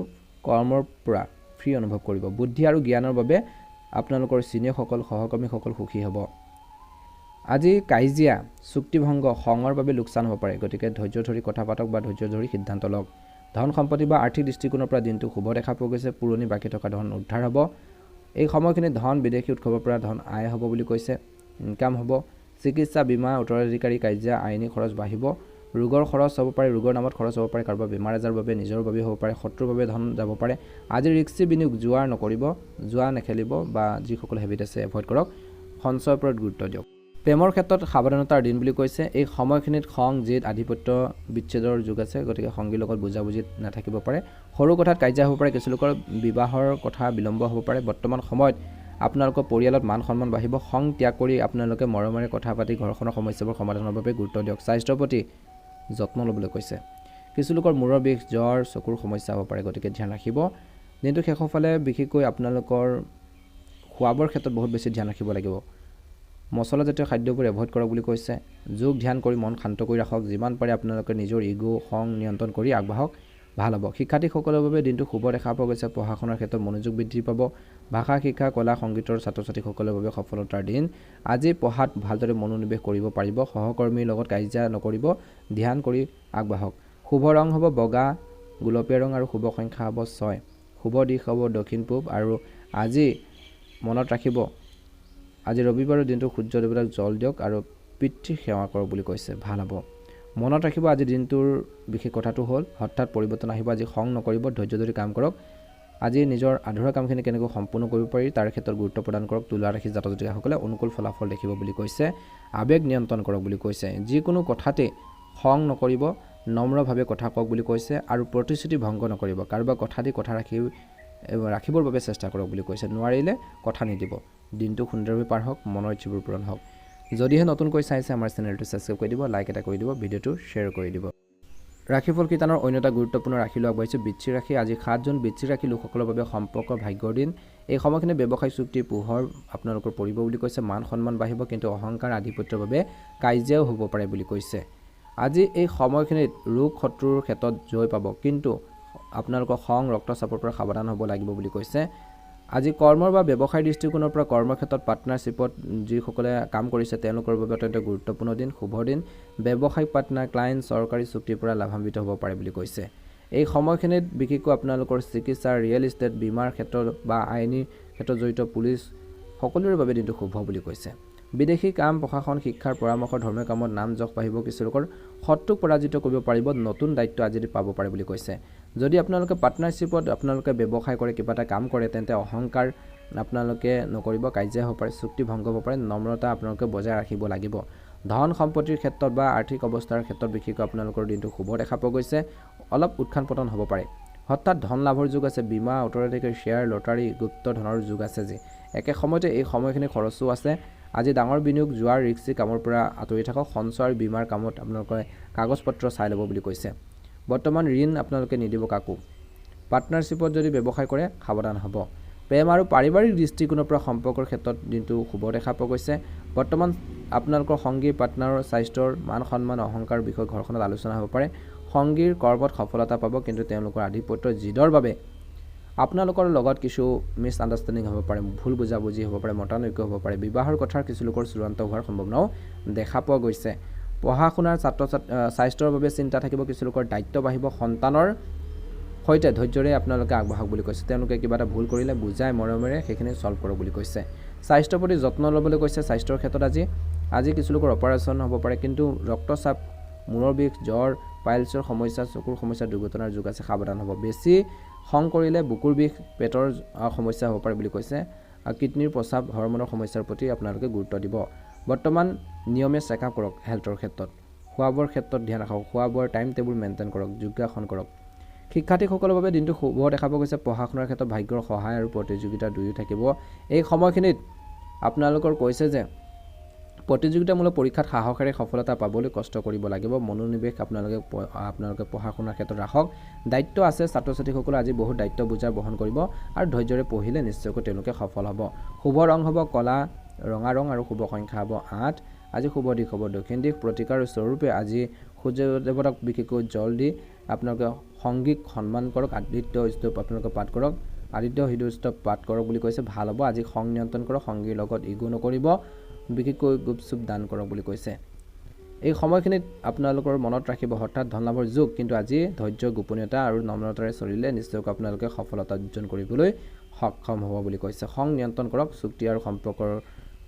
S1: কৰ্মৰ পৰা ফ্ৰী অনুভৱ কৰিব। বুদ্ধি আৰু জ্ঞানৰ বাবে আপোনালোকৰ চিনিয়ৰসকল, সহকৰ্মীসকল সুখী হ'ব। আজি কাজিয়া, চুক্তিভংগ, খঙৰ বাবে লোকচান হ'ব পাৰে। গতিকে ধৈৰ্য ধৰি কথা পাতক বা ধৈৰ্য ধৰি সিদ্ধান্ত লওক। ধন সম্পত্তি বা আৰ্থিক দৃষ্টিকোণৰ পৰা দিনটো শুভ দেখা পোৱা গৈছে। পুৰণি বাকী থকা ধন উদ্ধাৰ হ'ব। এই সময়খিনি ধন, বিদেশী উৎসৱৰ পৰা ধন আয় হ'ব বুলি কৈছে। ইনকাম হ'ব। চিকিৎসা, বীমা, উত্তৰাধিকাৰী কাৰ্য, আইনী খৰচ বাঢ়িব। ৰোগৰ খৰচ হ'ব পাৰে, ৰোগৰ নামত খৰচ হ'ব পাৰে। কাৰোবাৰ বেমাৰ আজাৰৰ বাবে, নিজৰ বাবে হ'ব পাৰে। শত্ৰুৰ বাবে ধন যাব পাৰে। আজি ৰিস্কি বিনিয়োগ, জুৱা নকৰিব, জুৱা নেখেলিব বা যিসকল হেবিট আছে এভইড কৰক। সঞ্চয়ৰ ওপৰত গুৰুত্ব দিয়ক। প্ৰেমৰ ক্ষেত্ৰত সাৱধানতাৰ দিন বুলি কৈছে। এই সময়খিনিত খং, জেদ, আধিপত্য বিচ্ছেদৰ যুগ আছে। গতিকে সংগীৰ লগত বুজাবুজিত নাথাকিব পাৰে। সৰু কথাত কাজিয়া হ'ব পাৰে। কিছু লোকৰ বিবাহৰ কথা বিলম্ব হ'ব পাৰে। বৰ্তমান সময়ত আপোনালোকৰ পৰিয়ালত মান সন্মান বাঢ়িব। খং ত্যাগ কৰি আপোনালোকে মৰমেৰে কথা পাতি ঘৰখনৰ সমস্যাবোৰ সমাধানৰ বাবে গুৰুত্ব দিয়ক। স্বাস্থ্যৰ প্ৰতি যত্ন ল'বলৈ কৈছে। কিছু লোকৰ মূৰৰ বিষ, জ্বৰ, চকুৰ সমস্যা হ'ব পাৰে। গতিকে ধ্যান ৰাখিব। দিনটো শেষৰ ফালে বিশেষকৈ আপোনালোকৰ খোৱা বোৱাৰ ক্ষেত্ৰত বহুত বেছি ধ্যান ৰাখিব লাগিব। মছলাজাতীয় খাদ্যবোৰ এভইড কৰক বুলি কৈছে। যোগ ধ্যান কৰি মন শান্ত কৰি ৰাখক। যিমান পাৰে আপোনালোকে নিজৰ ইগ' খং নিয়ন্ত্ৰণ কৰি আগবাঢ়ক, ভাল হ'ব। শিক্ষাৰ্থীসকলৰ বাবে দিনটো শুভ দেখা পোৱা গৈছে। পঢ়া শুনাৰ ক্ষেত্ৰত মনোযোগ বৃদ্ধি পাব। ভাষা শিক্ষা, কলা সংগীতৰ ছাত্ৰ ছাত্ৰীসকলৰ বাবে সফলতাৰ দিন। আজি পঢ়াত ভালদৰে মনোনিৱেশ কৰিব পাৰিব। সহকৰ্মীৰ লগত কাজিয়া নকৰিব, ধ্যান কৰি আগবাঢ়ক। শুভ ৰং হ'ব বগা, গোলপীয়া ৰং আৰু শুভ সংখ্যা হ'ব 6। শুভ দিশ হ'ব দক্ষিণ পূব। আৰু আজি মনত ৰাখিব, আজি ৰবিবাৰৰ দিনটো সূৰ্য দেৱতাক জল দিয়ক আৰু পিতৃ সেৱা কৰক বুলি কৈছে, ভাল হ'ব। মনত ৰাখিব, আজি দিনটোৰ বিশেষ কথাটো হ'ল হঠাৎ পৰিৱৰ্তন আহিব। আজি খং নকৰিব, ধৈৰ্য ধৰি কাম কৰক। আজি নিজৰ আধৰুৱা কামখিনি কেনেকৈ সম্পূৰ্ণ কৰিব পাৰি তাৰ ক্ষেত্ৰত গুৰুত্ব প্ৰদান কৰক। তুলা ৰাশি জাতক জাতিকাসকলে অনুকূল ফলাফল দেখিব বুলি কৈছে। আৱেগ নিয়ন্ত্ৰণ কৰক বুলি কৈছে। যিকোনো কথাতে খং নকৰিব, নম্ৰভাৱে কথা কওক বুলি কৈছে। আৰু প্ৰতিশ্ৰুতি ভংগ নকৰিব। কাৰোবাৰ কথা দি কথা ৰাখিবৰ বাবে চেষ্টা কৰক বুলি কৈছে। নোৱাৰিলে কথা নিদিব। দিনটো সুন্দৰভাৱে পাৰ হওক, মনৰ ইচ্ছাবোৰ পূৰণ হওক। যদিহে নতুনকৈ চাইছে আমাৰ চেনেলটো ছাবস্ক্ৰাইব কৰি দিব, লাইক এটা কৰি দিব, ভিডিঅ'টো শ্বেয়াৰ কৰি দিব। ৰাশিফল কীৰ্তনৰ অন্য এটা গুৰুত্বপূৰ্ণ ৰাশিলৈ আগবাঢ়িছোঁ বৃশ্চিক ৰাশি। আজি 7 জুন বৃশ্চিক ৰাশি লোকসকলৰ বাবে সম্পৰ্ক ভাগ্যৰ দিন। এই সময়খিনি ব্যৱসায় চুক্তিৰ পোহৰ আপোনালোকৰ পৰিব বুলি কৈছে। মান সন্মান বাঢ়িব, কিন্তু অহংকাৰ আধিপত্যৰ বাবে কাজিয়াও হ'ব পাৰে বুলি কৈছে। আজি এই সময়খিনিত ৰোগ শত্ৰুৰ ক্ষেত্ৰত জয় পাব, কিন্তু আপোনালোকৰ খং ৰক্তচাপৰ পৰা সাৱধান হ'ব লাগিব বুলি কৈছে। আজি কৰ্মৰ বা ব্যৱসায়ৰ দৃষ্টিকোণৰ পৰা কৰ্মক্ষেত্ৰত পাৰ্টনাৰশ্বিপত যিসকলে কাম কৰিছে তেওঁলোকৰ বাবে অত্যন্ত গুৰুত্বপূৰ্ণ দিন, শুভ দিন। ব্যৱসায়িক পাৰ্টনাৰ, ক্লায়েণ্ট, চৰকাৰী চুক্তিৰ পৰা লাভান্বিত হ'ব পাৰে বুলি কৈছে। এই সময়খিনিত বিশেষকৈ আপোনালোকৰ চিকিৎসা, ৰিয়েল ইষ্টেট, বীমাৰ ক্ষেত্ৰত বা আইনী ক্ষেত্ৰত জড়িত পুলিচ সকলোৰে বাবে দিনটো শুভ বুলি কৈছে। বিদেশী কাম, প্ৰশাসন, শিক্ষাৰ পৰামৰ্শ, ধৰ্মীয় কামত নাম যশ বাঢ়িব। কিছু লোকৰ শত্ৰুক পৰাজিত কৰিব পাৰিব। নতুন দায়িত্ব আজি পাব পাৰে বুলি কৈছে। যদি আপোনালোকে পাৰ্টনাৰশ্বিপত আপোনালোকে ব্যৱসায় কৰে, কিবা এটা কাম কৰে, তেন্তে অহংকাৰ আপোনালোকে নকৰিব। কাজিয়া হ'ব পাৰে, চুক্তি ভংগ হ'ব পাৰে। নম্ৰতা আপোনালোকে বজাই ৰাখিব লাগিব। ধন সম্পত্তিৰ ক্ষেত্ৰত বা আৰ্থিক অৱস্থাৰ ক্ষেত্ৰত বিশেষকৈ আপোনালোকৰ দিনটো শুভ দেখা পোৱা গৈছে। অলপ উত্থান পতন হ'ব পাৰে। হঠাৎ ধন লাভৰ যুগ আছে। বীমা, উত্তৰাধিকাৰী, শ্বেয়াৰ, লটাৰী, গুপ্ত ধনৰ যুগ আছে। যি একে সময়তে এই সময়খিনি খৰচো আছে। আজি ডাঙৰ বিনিয়োগ, জোৱাৰ, ৰিক্সি কামৰ পৰা আঁতৰি থাকক। সঞ্চয় আৰু বীমাৰ কামত আপোনালোকে কাগজ পত্ৰ চাই ল'ব বুলি কৈছে। বৰ্তমান ঋণ আপোনালোকে নিদিব কাকো। পাৰ্টনাৰশ্বিপত যদি ব্যৱসায় কৰে সাৱধান হ'ব। প্ৰেম আৰু পাৰিবাৰিক দৃষ্টিকোণৰ পৰা সম্পৰ্কৰ ক্ষেত্ৰত দিনটো শুভ দেখা পোৱা গৈছে। বৰ্তমান আপোনালোকৰ সংগী পাৰ্টনাৰৰ স্বাস্থ্যৰ মান সন্মান অহংকাৰ বিষয়ে ঘৰখনত আলোচনা হ'ব পাৰে। সংগীৰ কৰ্মত সফলতা পাব, কিন্তু তেওঁলোকৰ আধিপত্য জিদৰ বাবে আপোনালোকৰ লগত কিছু মিছ আণ্ডাৰষ্টেণ্ডিং হ'ব পাৰে, ভুল বুজাবুজি হ'ব পাৰে, মতানৈক্য হ'ব পাৰে। বিবাহৰ কথাৰ কিছু লোকৰ চূড়ান্ত হোৱাৰ সম্ভাৱনাও দেখা পোৱা গৈছে। পঢ়া শুনাৰ স্বাস্থ্যৰ বাবে চিন্তা থাকিব। কিছু লোকৰ দায়িত্ব বাঢ়িব। সন্তানৰ সৈতে ধৈৰ্যৰে আপোনালোকে আগবাঢ়ক বুলি কৈছে। তেওঁলোকে কিবা এটা ভুল কৰিলে বুজাই মৰমেৰে সেইখিনি ছল্ভ কৰক বুলি কৈছে। স্বাস্থ্যৰ প্ৰতি যত্ন ল'বলৈ কৈছে। স্বাস্থ্যৰ ক্ষেত্ৰত আজি কিছু লোকৰ অপাৰেশ্যন হ'ব পাৰে, কিন্তু ৰক্তচাপ, মূৰৰ বিষ, জ্বৰ, পাইলছৰ সমস্যা, চকুৰ সমস্যা, দুৰ্ঘটনাৰ যুগ আছে, সাৱধান হ'ব। বেছি খং কৰিলে বুকুৰ বিষ পেটৰ সমস্যা হ'ব পাৰে বুলি কৈছে কিডনিৰ প্ৰস্ৰাৱ হৰমনৰ সমস্যাৰ প্ৰতি আপোনালোকে গুৰুত্ব দিব বৰ্তমান নিয়মে চেকআপ কৰক হেল্থৰ ক্ষেত্ৰত খোৱা বোৱাৰ ক্ষেত্ৰত ধ্যান ৰাখক খোৱা বোৱাৰ টাইম টেবুল মেইনটেইন কৰক যোগাসন কৰক শিক্ষাৰ্থীসকলৰ বাবে দিনটো শুভ দেখা পোৱা গৈছে পঢ়া শুনাৰ ক্ষেত্ৰত ভাগ্যৰ সহায় আৰু প্ৰতিযোগিতা দুয়ো থাকিব এই সময়খিনিত আপোনালোকৰ কৈছে যে প্ৰতিযোগিতামূলক পৰীক্ষাত সাহসেৰে সফলতা পাবলৈ কষ্ট কৰিব লাগিব মনোনিৱেশ আপোনালোকে পঢ়া শুনাৰ ক্ষেত্ৰত ৰাখক দায়িত্ব আছে ছাত্ৰ ছাত্ৰীসকলে আজি বহুত দায়িত্ব বুজা বহন কৰিব আৰু ধৈৰ্যৰে পঢ়িলে নিশ্চয়কৈ তেওঁলোকে সফল হ'ব শুভ ৰং হ'ব কলা ৰঙা ৰং আৰু শুভ সংখ্যা হ'ব 8 আজি শুভ দিশ হ'ব দক্ষিণ দিশ প্ৰতিকাৰ স্বৰূপে আজি সূৰ্য দেৱতাক বিশেষকৈ জল দি আপোনালোকে সংগীক সন্মান কৰক আদিত্য স্তৱ আপোনালোকে পাঠ কৰক আদিত্য হৃদয় স্তৱ পাঠ কৰক বুলি কৈছে ভাল হ'ব আজি খং নিয়ন্ত্ৰণ কৰক সংগীৰ লগত ইগো নকৰিব বিশেষকৈ গুপচুপ দান কৰক বুলি কৈছে এই সময়খিনিত আপোনালোকৰ মনত ৰাখিব হঠাৎ ধন লাভৰ যোগ কিন্তু আজি ধৈৰ্য গোপনীয়তা আৰু নম্ৰতাৰে চলিলে নিশ্চয়কৈ আপোনালোকে সফলতা অৰ্জন কৰিবলৈ সক্ষম হ'ব বুলি কৈছে খং নিয়ন্ত্ৰণ কৰক চুক্তি আৰু সম্পৰ্কৰ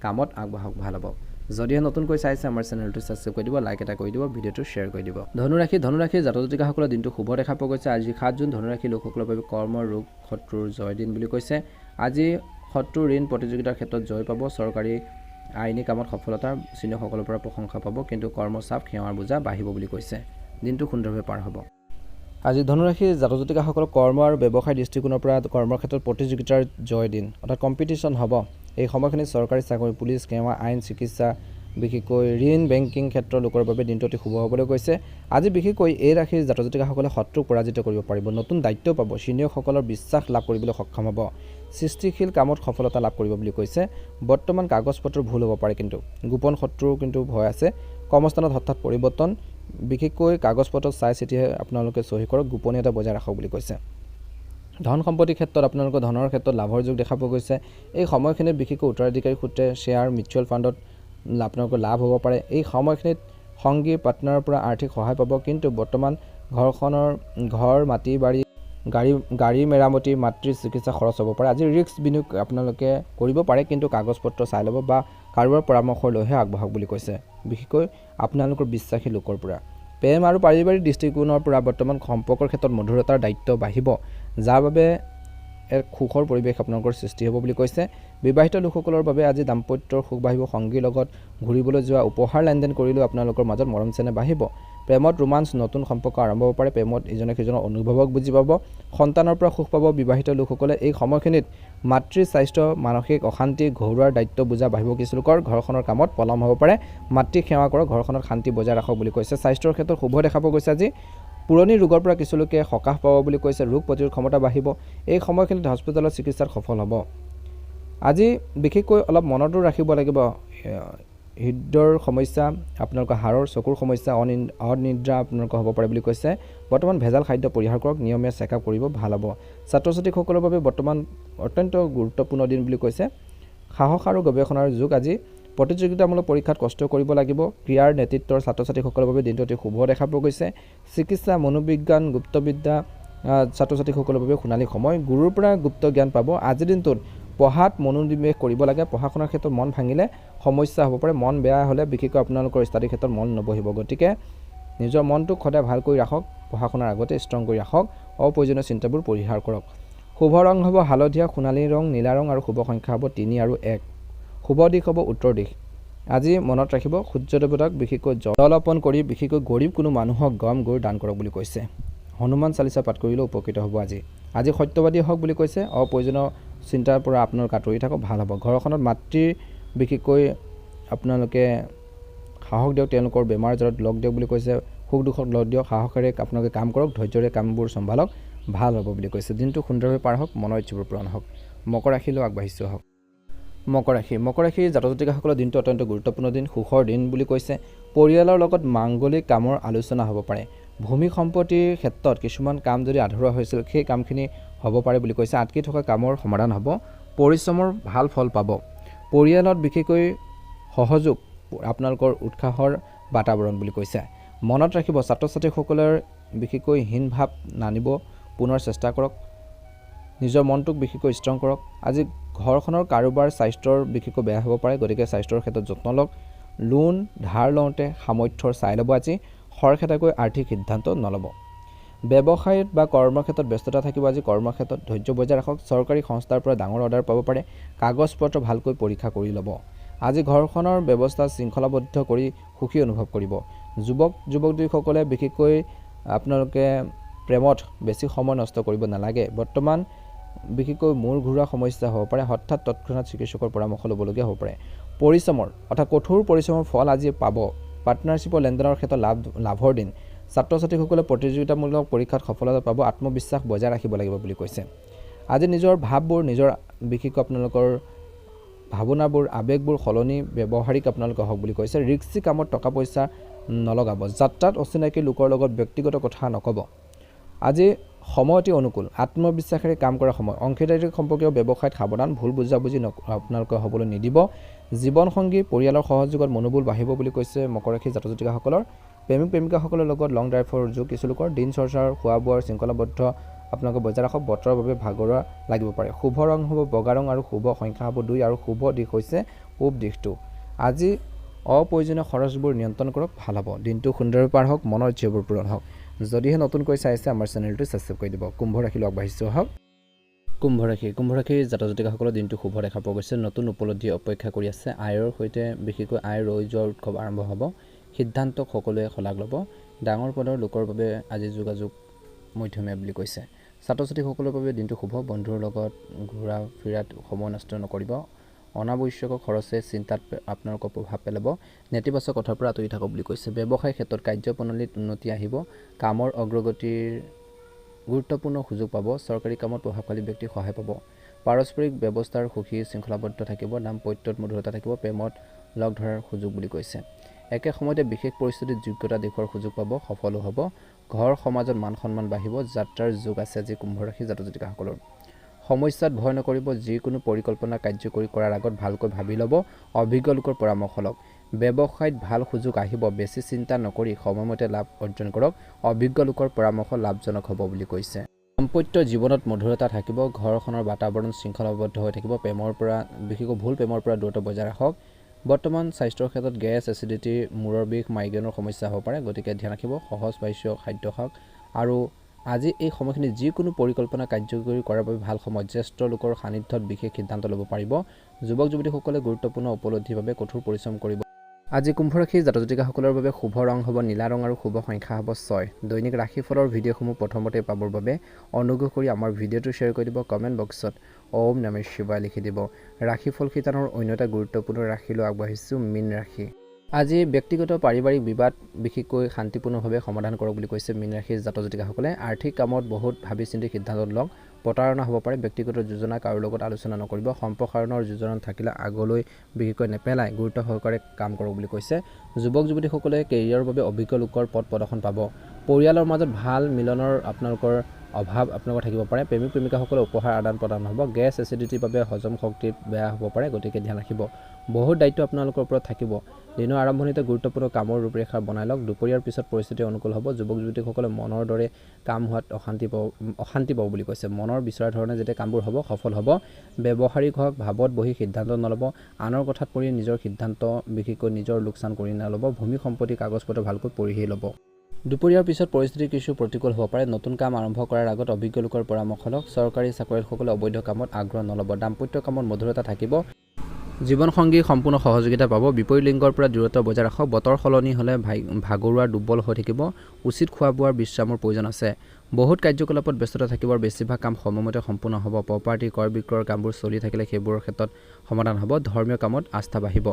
S1: কামত আগবাঢ়ক ভাল হ'ব যদিহে নতুনকৈ চাইছে আমাৰ চেনেলটো সাবস্ক্ৰাইব কৰি দিব লাইক এটা কৰি দিব ভিডিঅ'টো শ্বেয়াৰ কৰি দিব ধনুৰাশি জাতক জাতিকাসকলৰ দিনটো শুভ দেখা পোৱা গৈছে আজি 7 জুন ধনুৰাশি লোকসকলৰ বাবে কৰ্ম ৰোগ শত্ৰুৰ জয় দিন বুলি কৈছে আজি শত্ৰু ঋণ প্ৰতিযোগিতাৰ ক্ষেত্ৰত জয় পাব চৰকাৰী আইনী কামত সফলতা চিহ্নসকলৰ পৰা প্ৰশংসা পাব কিন্তু কৰ্মচাপ সেৱাৰ বোজা বাঢ়িব বুলি কৈছে দিনটো সুন্দৰভাৱে পাৰ হ'ব আজি ধনুৰাশি জাতক জাতিকাসকলৰ কৰ্ম আৰু ব্যৱসায় দৃষ্টিকোণৰ পৰা কৰ্মৰ ক্ষেত্ৰত প্ৰতিযোগিতাৰ জয় দিন অৰ্থাৎ কম্পিটিশ্যন হ'ব এই সময়খিনিত চৰকাৰী চাকৰি পুলিচ সেৱা আইন চিকিৎসা বিশেষকৈ ঋণ বেংকিং ক্ষেত্ৰৰ লোকৰ বাবে দিনটো অতি শুভ হ'বলৈ গৈছে আজি বিশেষকৈ এই ৰাশিৰ জাতক জাতিকাসকলে শত্ৰুক পৰাজিত কৰিব পাৰিব নতুন দায়িত্ব পাব চিনিয়ৰসকলৰ বিশ্বাস লাভ কৰিবলৈ সক্ষম হ'ব সৃষ্টিশীল কামত সফলতা লাভ কৰিব বুলি কৈছে বৰ্তমান কাগজ পত্ৰ ভুল হ'ব পাৰে কিন্তু গোপন শত্ৰুৰ কিন্তু ভয় আছে কৰ্মস্থানত হঠাৎ পৰিৱৰ্তন বিশেষকৈ কাগজ পত্ৰ চাই চিতিহে আপোনালোকে চহী কৰক গোপনীয়তা বজাই ৰাখক বুলি কৈছে ধন সম্পত্তিৰ ক্ষেত্ৰত আপোনালোকৰ ধনৰ ক্ষেত্ৰত লাভৰ যোগ দেখা পোৱা গৈছে এই সময়খিনিত বিশেষকৈ উত্তৰাধিকাৰী সূত্ৰে শ্বেয়াৰ মিউচুৱেল ফাণ্ডত আপোনালোকৰ লাভ হ'ব পাৰে এই সময়খিনিত সংগী পাৰ্টনাৰৰ পৰা আৰ্থিক সহায় পাব কিন্তু বৰ্তমান ঘৰ মাটি গাড়ী মেৰামতি মাতৃ চিকিৎসা খৰচ হ'ব পাৰে আজি ৰিস্ক বিনিয়োগ আপোনালোকে কৰিব পাৰে কিন্তু কাগজ পত্ৰ চাই ল'ব বা কাৰোবাৰ পৰামৰ্শ লৈহে আগবাঢ়ক বুলি কৈছে বিশেষকৈ আপোনালোকৰ বিশ্বাসী লোকৰ পৰা প্ৰেম আৰু পাৰিবাৰিক দৃষ্টিকোণৰ পৰা বৰ্তমান সম্পৰ্কৰ ক্ষেত্ৰত মধুৰতাৰ দায়িত্ব বাঢ়িব যাৰ বাবে এক সুখৰ পৰিৱেশ আপোনালোকৰ সৃষ্টি হ'ব বুলি কৈছে বিবাহিত লোকসকলৰ বাবে আজি দাম্পত্যৰ সুখ বাঢ়িব সংগীৰ লগত ঘূৰিবলৈ যোৱা উপহাৰ লেনদেন কৰিলেও আপোনালোকৰ মাজত মৰম চেনেহ বাঢ়িব প্ৰেমত ৰোমাঞ্চ নতুন সম্পৰ্ক আৰম্ভ হ'ব পাৰে প্ৰেমত ইজনে সিজনৰ অনুভৱক বুজি পাব সন্তানৰ পৰা সুখ পাব বিবাহিত লোকসকলে এই সময়খিনিত মাতৃৰ স্বাস্থ্য মানসিক অশান্তি ঘৰুৱাৰ দায়িত্ব বুজা বাঢ়িব কিছু লোকৰ ঘৰখনৰ কামত পলম হ'ব পাৰে মাতৃক সেৱা কৰক ঘৰখনত শান্তি বজাই ৰাখক বুলি কৈছে স্বাস্থ্যৰ ক্ষেত্ৰত শুভ দেখা পোৱা গৈছে আজি পুৰণি ৰোগৰ পৰা কিছু লোকে সকাহ পাব বুলি কৈছে ৰোগ প্ৰতিৰোধ ক্ষমতা বাঢ়িব এই সময়খিনিত হস্পিটেলত চিকিৎসাত সফল হ'ব আজি বিশেষকৈ অলপ মনতো ৰাখিব লাগিব হৃদয়ৰ সমস্যা আপোনালোকৰ হাড়ৰ চকুৰ সমস্যা অনিদ্ৰা আপোনালোকৰ হ'ব পাৰে বুলি কৈছে বৰ্তমান ভেজাল খাদ্য পৰিহাৰ কৰক নিয়মীয়া চেকআপ কৰিব ভাল হ'ব ছাত্ৰ ছাত্ৰীসকলৰ বাবে বৰ্তমান অত্যন্ত গুৰুত্বপূৰ্ণ দিন বুলি কৈছে সাহস আৰু গৱেষণাৰ যুগ আজি প্ৰতিযোগিতামূলক পৰীক্ষাত কষ্ট কৰিব লাগিব ক্ৰীড়াৰ নেতৃত্বৰ ছাত্ৰ ছাত্ৰীসকলৰ বাবে দিনটো অতি শুভ দেখা পোৱা গৈছে চিকিৎসা মনোবিজ্ঞান গুপ্তবিদ্যা ছাত্ৰ ছাত্ৰীসকলৰ বাবে সোণালী সময় গুৰুৰ পৰা গুপ্ত জ্ঞান পাব আজিৰ দিনটোত পঢ়াত মনোনিৱেশ কৰিব লাগে পঢ়া শুনাৰ ক্ষেত্ৰত মন ভাঙিলে সমস্যা হ'ব পাৰে মন বেয়া হ'লে বিশেষকৈ আপোনালোকৰ ষ্টাডি ক্ষেত্ৰত মন নবহিব গতিকে নিজৰ মনটোক সদায় ভাল কৰি ৰাখক পঢ়া শুনাৰ আগতে ষ্ট্ৰং কৰি ৰাখক অপ্ৰয়োজনীয় চিন্তাবোৰ পৰিহাৰ কৰক শুভ ৰং হ'ব হালধীয়া সোণালী ৰং নীলা ৰং আৰু শুভ সংখ্যা হ'ব 3 আৰু 1 শুভ দিশ হ'ব উত্তৰ দিশ আজি মনত ৰাখিব সূৰ্য দেৱতাক বিশেষকৈ জল অৰ্পণ কৰি বিশেষকৈ গৰীব কোনো মানুহক গম গুৰ দান কৰক বুলি কৈছে হনুমান চালিচা পাঠ কৰিলে উপকৃত হ'ব আজি সত্যবাদী হওক বুলি কৈছে অপ্ৰয়োজনীয় চিন্তাৰ পৰা আপোনালোক আঁতৰি থাকক ভাল হ'ব ঘৰখনত মাতৃৰ বিশেষকৈ আপোনালোকে সাহস দিয়ক তেওঁলোকৰ বেমাৰ আজাৰত লগ দিয়ক বুলি কৈছে সুখ দুখত লগ দিয়ক সাহসেৰে আপোনালোকে কাম কৰক ধৈৰ্যৰে কামবোৰ চম্ভালক ভাল হ'ব বুলি কৈছে দিনটো সুন্দৰভাৱে পাৰ হওক মনৰ ইচ্ছাবোৰ পূৰণ হওক মকৰ ৰাশিলৈ আগবাঢ়িছো হওক মকৰ ৰাশি জাতক জাতিকাসকলৰ দিনটো অত্যন্ত গুৰুত্বপূৰ্ণ দিন সুখৰ দিন বুলি কৈছে পৰিয়ালৰ লগত মাংগলিক কামৰ আলোচনা হ'ব পাৰে ভূমি সম্পত্তিৰ ক্ষেত্ৰত কিছুমান কাম যদি আধৰুৱা হৈছিল সেই কামখিনি হ'ব পাৰে বুলি কৈছে আটকি থকা কামৰ সমাধান হ'ব পৰিশ্ৰমৰ ভাল ফল পাব পৰিয়ালত বিশেষকৈ সহযোগ আপোনালোকৰ উৎসাহৰ বাতাবৰণ বুলি কৈছে মনত ৰাখিব ছাত্ৰ ছাত্ৰীসকলৰ বিশেষকৈ হীন ভাৱ নানিব পুনৰ চেষ্টা কৰক নিজৰ মনটোক বিশেষকৈ ষ্ট্ৰং কৰক আজি ঘৰখনৰ কাৰোবাৰ স্বাস্থ্যৰ বিশেষকৈ বেয়া হ'ব পাৰে গতিকে স্বাস্থ্যৰ ক্ষেত্ৰত যত্ন লওক লোন ধাৰ লওঁতে সামৰ্থ্যৰ চাই ল'ব আজি খৰখেদাকৈ আৰ্থিক সিদ্ধান্ত নল'ব ব্যৱসায়ত বা কৰ্মক্ষেত্ৰত ব্যস্ততা থাকিব আজি কৰ্মক্ষেত্ৰত ধৈৰ্য বজাই ৰাখক চৰকাৰী সংস্থাৰ পৰা ডাঙৰ অৰ্ডাৰ পাব পাৰে কাগজ পত্ৰ ভালকৈ পৰীক্ষা কৰি ল'ব আজি ঘৰখনৰ ব্যৱস্থা শৃংখলাবদ্ধ কৰি সুখী অনুভৱ কৰিব যুৱক যুৱতীসকলে বিশেষকৈ আপোনালোকে প্ৰেমত বেছি সময় নষ্ট কৰিব নালাগে বৰ্তমান বিশেষকৈ মূৰ ঘূৰা সমস্যা হ'ব পাৰে হঠাৎ তৎক্ষণাত চিকিৎসকৰ পৰামৰ্শ ল'বলগীয়া হ'ব পাৰে পৰিশ্ৰমৰ অৰ্থাৎ কঠোৰ পৰিশ্ৰমৰ ফল আজি পাব পাৰ্টনাৰশ্বিপৰ লেনদেনৰ ক্ষেত্ৰত লাভৰ দিন ছাত্ৰ ছাত্ৰীসকলে প্ৰতিযোগিতামূলক পৰীক্ষাত সফলতা পাব আত্মবিশ্বাস বজাই ৰাখিব লাগিব বুলি কৈছে আজি নিজৰ ভাৱবোৰ নিজৰ বিশেষকৈ আপোনালোকৰ ভাৱনাবোৰ আৱেগবোৰ সলনি ব্যৱহাৰিক আপোনালোকে হওক বুলি কৈছে ৰিক্সি কামত টকা পইচা নলগাব যাত্ৰাত অচিনাকি লোকৰ লগত ব্যক্তিগত কথা নক'ব আজি সময় অতি অনুকূল আত্মবিশ্বাসেৰে কাম কৰা সময় অংশীদাৰী সম্পৰ্কীয় ব্যৱসায়ত সাৱধান ভুল বুজাবুজি আপোনালোকে হ'বলৈ নিদিব জীৱনসংগী পৰিয়ালৰ সহযোগত মনোবল বাঢ়িব বুলি কৈছে মকৰ ৰাশি জাতক জাতিকাসকলৰ প্ৰেমিক প্ৰেমিকাসকলৰ লগত লং ড্ৰাইভৰ যোগ কিছু লোকৰ দিন চৰ্চাৰ খোৱা বোৱাৰ শৃংখলাবদ্ধ আপোনালোকে বজাই ৰাখক বতৰৰ বাবে ভাগৰুৱা লাগিব পাৰে শুভ ৰং হ'ব বগা ৰং আৰু শুভ সংখ্যা হ'ব 2 আৰু শুভ দিশ হৈছে পূব দিশটো আজি অপ্ৰয়োজনীয় খৰচবোৰ নিয়ন্ত্ৰণ কৰক ভাল হ'ব দিনটো সুন্দৰভাৱে পাৰ হওক মনৰ ইচ্ছাবোৰ পূৰণ হওক যদিহে নতুনকৈ চাইছে আমাৰ চেনেলটো ছাবস্ক্ৰাইব কৰি দিব কুম্ভ ৰাশি আগবাঢ়িছোঁ হওক কুম্ভ ৰাশিৰ জাতক জাতিকাসকলৰ দিনটো শুভ দেখা পোৱা গৈছে নতুন উপলব্ধি অপেক্ষা কৰি আছে আয়ৰ সৈতে বিশেষকৈ আয় ৰৈ যোৱাৰ উৎসৱ আৰম্ভ হ'ব সিদ্ধান্তক সকলোৱে শলাগ ল'ব ডাঙৰ পদৰ লোকৰ বাবে আজি যোগাযোগ মধ্যমীয়া বুলি কৈছে ছাত্ৰ ছাত্ৰীসকলৰ বাবে দিনটো শুভ বন্ধুৰ লগত ঘূৰা ফিৰাত সময় নষ্ট নকৰিব অনাৱশ্যক খৰচে চিন্তাত আপোনালোকৰ প্ৰভাৱ পেলাব নেতিবাচক কথাৰ পৰা আঁতৰি থাকক বুলি কৈছে ব্যৱসায় ক্ষেত্ৰত কাৰ্যপ্ৰণালীত উন্নতি আহিব কামৰ অগ্ৰগতিৰ গুৰুত্বপূৰ্ণ সুযোগ পাব চৰকাৰী কামত প্ৰভাৱশালী ব্যক্তিৰ সহায় পাব পাৰস্পৰিক ব্যৱস্থাৰ সুখী শৃংখলাবদ্ধ থাকিব দাম্পত্যত মধুৰতা থাকিব প্ৰেমত লগ ধৰাৰ সুযোগ বুলি কৈছে একে সময়তে বিশেষ পৰিস্থিতিত যোগ্যতা দেখুৱাৰ সুযোগ পাব সফলো হ'ব ঘৰ সমাজত মান সন্মান বাঢ়িব যাত্ৰাৰ যোগ আছে আজি কুম্ভ ৰাশি জাতক জাতিকাসকলৰ সমস্যাত ভয় নকৰিব যিকোনো পৰিকল্পনা কাৰ্যকৰী কৰাৰ আগত ভালকৈ ভাবি ল'ব অভিজ্ঞ লোকৰ পৰামৰ্শ লওক ব্যৱসায়ত ভাল সুযোগ আহিব বেছি চিন্তা নকৰি সময়মতে লাভ অৰ্জন কৰক অভিজ্ঞ লোকৰ পৰামৰ্শ লাভজনক হ'ব বুলি কৈছে দাম্পত্য জীৱনত মধুৰতা থাকিব ঘৰখনৰ বাতাবৰণ শৃংখলাবদ্ধ হৈ থাকিব প্ৰেমৰ পৰা বিশেষকৈ ভুল প্ৰেমৰ পৰা দূৰত্ব বজাই ৰাখক বৰ্তমান স্বাস্থ্যৰ ক্ষেত্ৰত গেছ এচিডিটি মূৰৰ বিষ মাইগ্ৰেনৰ সমস্যা হ'ব পাৰে গতিকে ধ্যান ৰাখিব সহজ পাচ্য খাদ্য খাওক আৰু আজি এই সময়খিনি যিকোনো পৰিকল্পনা কাৰ্যকৰী কৰাৰ বাবে ভাল সময় জ্যেষ্ঠ লোকৰ সান্নিধ্যত বিশেষ সিদ্ধান্ত ল'ব পাৰিব যুৱক যুৱতীসকলে গুৰুত্বপূৰ্ণ উপলব্ধিৰ বাবে কঠোৰ পৰিশ্ৰম কৰিব আজি কুম্ভ ৰাশিৰ জাতক জাতিকাসকলৰ বাবে শুভ ৰং হ'ব নীলা ৰং আৰু শুভ সংখ্যা হ'ব 6 দৈনিক ৰাশিফলৰ ভিডিঅ'সমূহ প্ৰথমতে পাবৰ বাবে অনুগ্ৰহ কৰি আমাৰ ভিডিঅ'টো শ্বেয়াৰ কৰি দিব কমেণ্ট বক্সত ওম নমঃ শিৱায় লিখি দিব ৰাশিফল শিতানৰ অন্য এটা গুৰুত্বপূৰ্ণ ৰাশিলৈ আগবাঢ়িছোঁ মীন ৰাশি আজি ব্যক্তিগত পাৰিবাৰিক বিবাদ বিশেষকৈ শান্তিপূৰ্ণভাৱে সমাধান কৰক বুলি কৈছে মীন ৰাশিৰ জাতক জাতিকাসকলে আৰ্থিক কামত বহুত ভাবি চিন্তি সিদ্ধান্ত লওক প্ৰতাৰণা হ'ব পাৰে ব্যক্তিগত যোজনা কাৰো লগত আলোচনা নকৰিব সম্প্ৰসাৰণৰ যোজনা থাকিলে আগলৈ বিশেষকৈ নেপেলাই গুৰুত্ব সহকাৰে কাম কৰক বুলি কৈছে যুৱক যুৱতীসকলে কেৰিয়াৰৰ বাবে অভিজ্ঞ লোকৰ পথ প্ৰদৰ্শন পাব পৰিয়ালৰ মাজত ভাল মিলনৰ আপোনালোকৰ অভাৱ আপোনালোকৰ থাকিব পাৰে প্ৰেমিক প্ৰেমিকাসকলে উপহাৰ আদান প্ৰদান হ'ব গেছ এচিডিটিৰ বাবে হজম শক্তি বেয়া হ'ব পাৰে গতিকে ধ্যান ৰাখিব বহুত দায়িত্ব আপোনালোকৰ ওপৰত থাকিব দিনৰ আৰম্ভণিতে গুৰুত্বপূৰ্ণ কামৰ ৰূপৰেখা বনাই লওক দুপৰীয়াৰ পিছত পৰিস্থিতি অনুকূল হ'ব যুৱক যুৱতীসকলে মনৰ দৰে কাম হোৱাত অশান্তি পাব বুলি কৈছে মনৰ বিচৰা ধৰণে যেতিয়া কামবোৰ হ'ব সফল হ'ব ব্যৱহাৰিক হওক ভাৱত বহি সিদ্ধান্ত নল'ব আনৰ কথাত পৰি নিজৰ সিদ্ধান্ত বিশেষকৈ নিজৰ লোকচান কৰি নল'ব ভূমি সম্পত্তি কাগজ পত্ৰ ভালকৈ পঢ়ি ল'ব দুপৰীয়াৰ পিছত পৰিস্থিতি কিছু প্ৰতিকূল হ'ব পাৰে নতুন কাম আৰম্ভ কৰাৰ আগত অভিজ্ঞ লোকৰ পৰামৰ্শ লওক চৰকাৰী চাকৰিয়ালসকলে অবৈধ কামত আগ্ৰহ নল'ব দাম্পত্য কামত মধুৰতা থাকিব জীৱনসংগী সম্পূৰ্ণ সহযোগিতা পাব বিপৰীত লিংগৰ পৰা দূৰত্ব বজাই ৰাখক বতৰ সলনি হ'লে ভাগৰুৱা দুৰ্বল হৈ থাকিব উচিত খোৱা বোৱাৰ বিশ্ৰামৰ প্ৰয়োজন আছে বহুত কাৰ্যকলাপত ব্যস্ততা থাকিব আৰু বেছিভাগ কাম সময়মতে সম্পূৰ্ণ হ'ব প্ৰপাৰ্টি ক্ৰয় বিক্ৰয়ৰ কামবোৰ চলি থাকিলে সেইবোৰৰ ক্ষেত্ৰত সমাধান হ'ব ধৰ্মীয় কামত আস্থা বাঢ়িব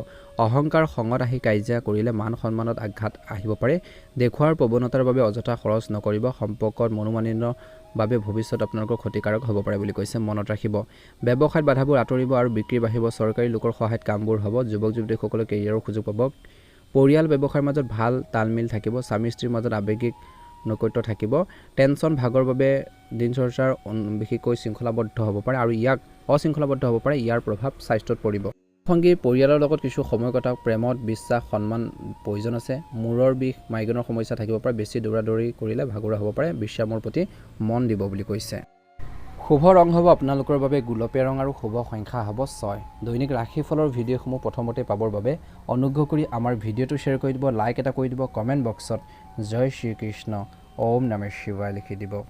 S1: অহংকাৰ খঙত আহি কাজিয়া কৰিলে মান সন্মানত আঘাত আহিব পাৰে দেখুৱাৰ প্ৰৱণতাৰ বাবে অযথা খৰচ নকৰিব সম্পৰ্কত মনোমালিন্যৰ বাবে ভৱিষ্যত আপোনালোকৰ ক্ষতিকাৰক হ'ব পাৰে বুলি কৈছে মনত ৰাখিব ব্যৱসায়ত বাধাবোৰ আঁতৰিব আৰু বিক্ৰী বাঢ়িব চৰকাৰী লোকৰ সহায়ত কামবোৰ হ'ব যুৱক যুৱতীসকলে কেৰিয়াৰৰ সুযোগ পাব পৰিয়াল ব্যৱসায়ৰ মাজত ভাল তালমিল থাকিব স্বামী স্ত্ৰীৰ মাজত আৱেগিক নৈকট্য থাকিব টেনচন ভাগৰ বাবে দিনচৰ্চাৰ বিশেষকৈ শৃংখলাবদ্ধ হ'ব পাৰে আৰু অশৃংখলাবদ্ধ হ'ব পাৰে ইয়াৰ প্ৰভাৱ স্বাস্থ্যত পৰিব সংগী পৰিয়ালৰ লগত কিছু সময় কটাওক প্ৰেমত বিশ্বাস সন্মান প্ৰয়োজন আছে মূৰৰ বিষ মাইগ্ৰেনৰ সমস্যা থাকিব পাৰে বেছি দৌৰাদৌৰি কৰিলে ভাগৰুৱা হ'ব পাৰে বিশ্ৰামৰ প্ৰতি মন দিব বুলি কৈছে শুভ ৰং হ'ব আপোনালোকৰ বাবে গুলপীয়া ৰং আৰু শুভ সংখ্যা হ'ব 6 দৈনিক ৰাশিফলৰ ভিডিঅ'সমূহ প্ৰথমতে পাবৰ বাবে অনুগ্ৰহ কৰি আমাৰ ভিডিঅ'টো শ্বেয়াৰ কৰি দিব লাইক এটা কৰি দিব কমেণ্ট বক্সত জয় শ্ৰীকৃষ্ণ ওম নমঃ শিৱায় লিখি দিব।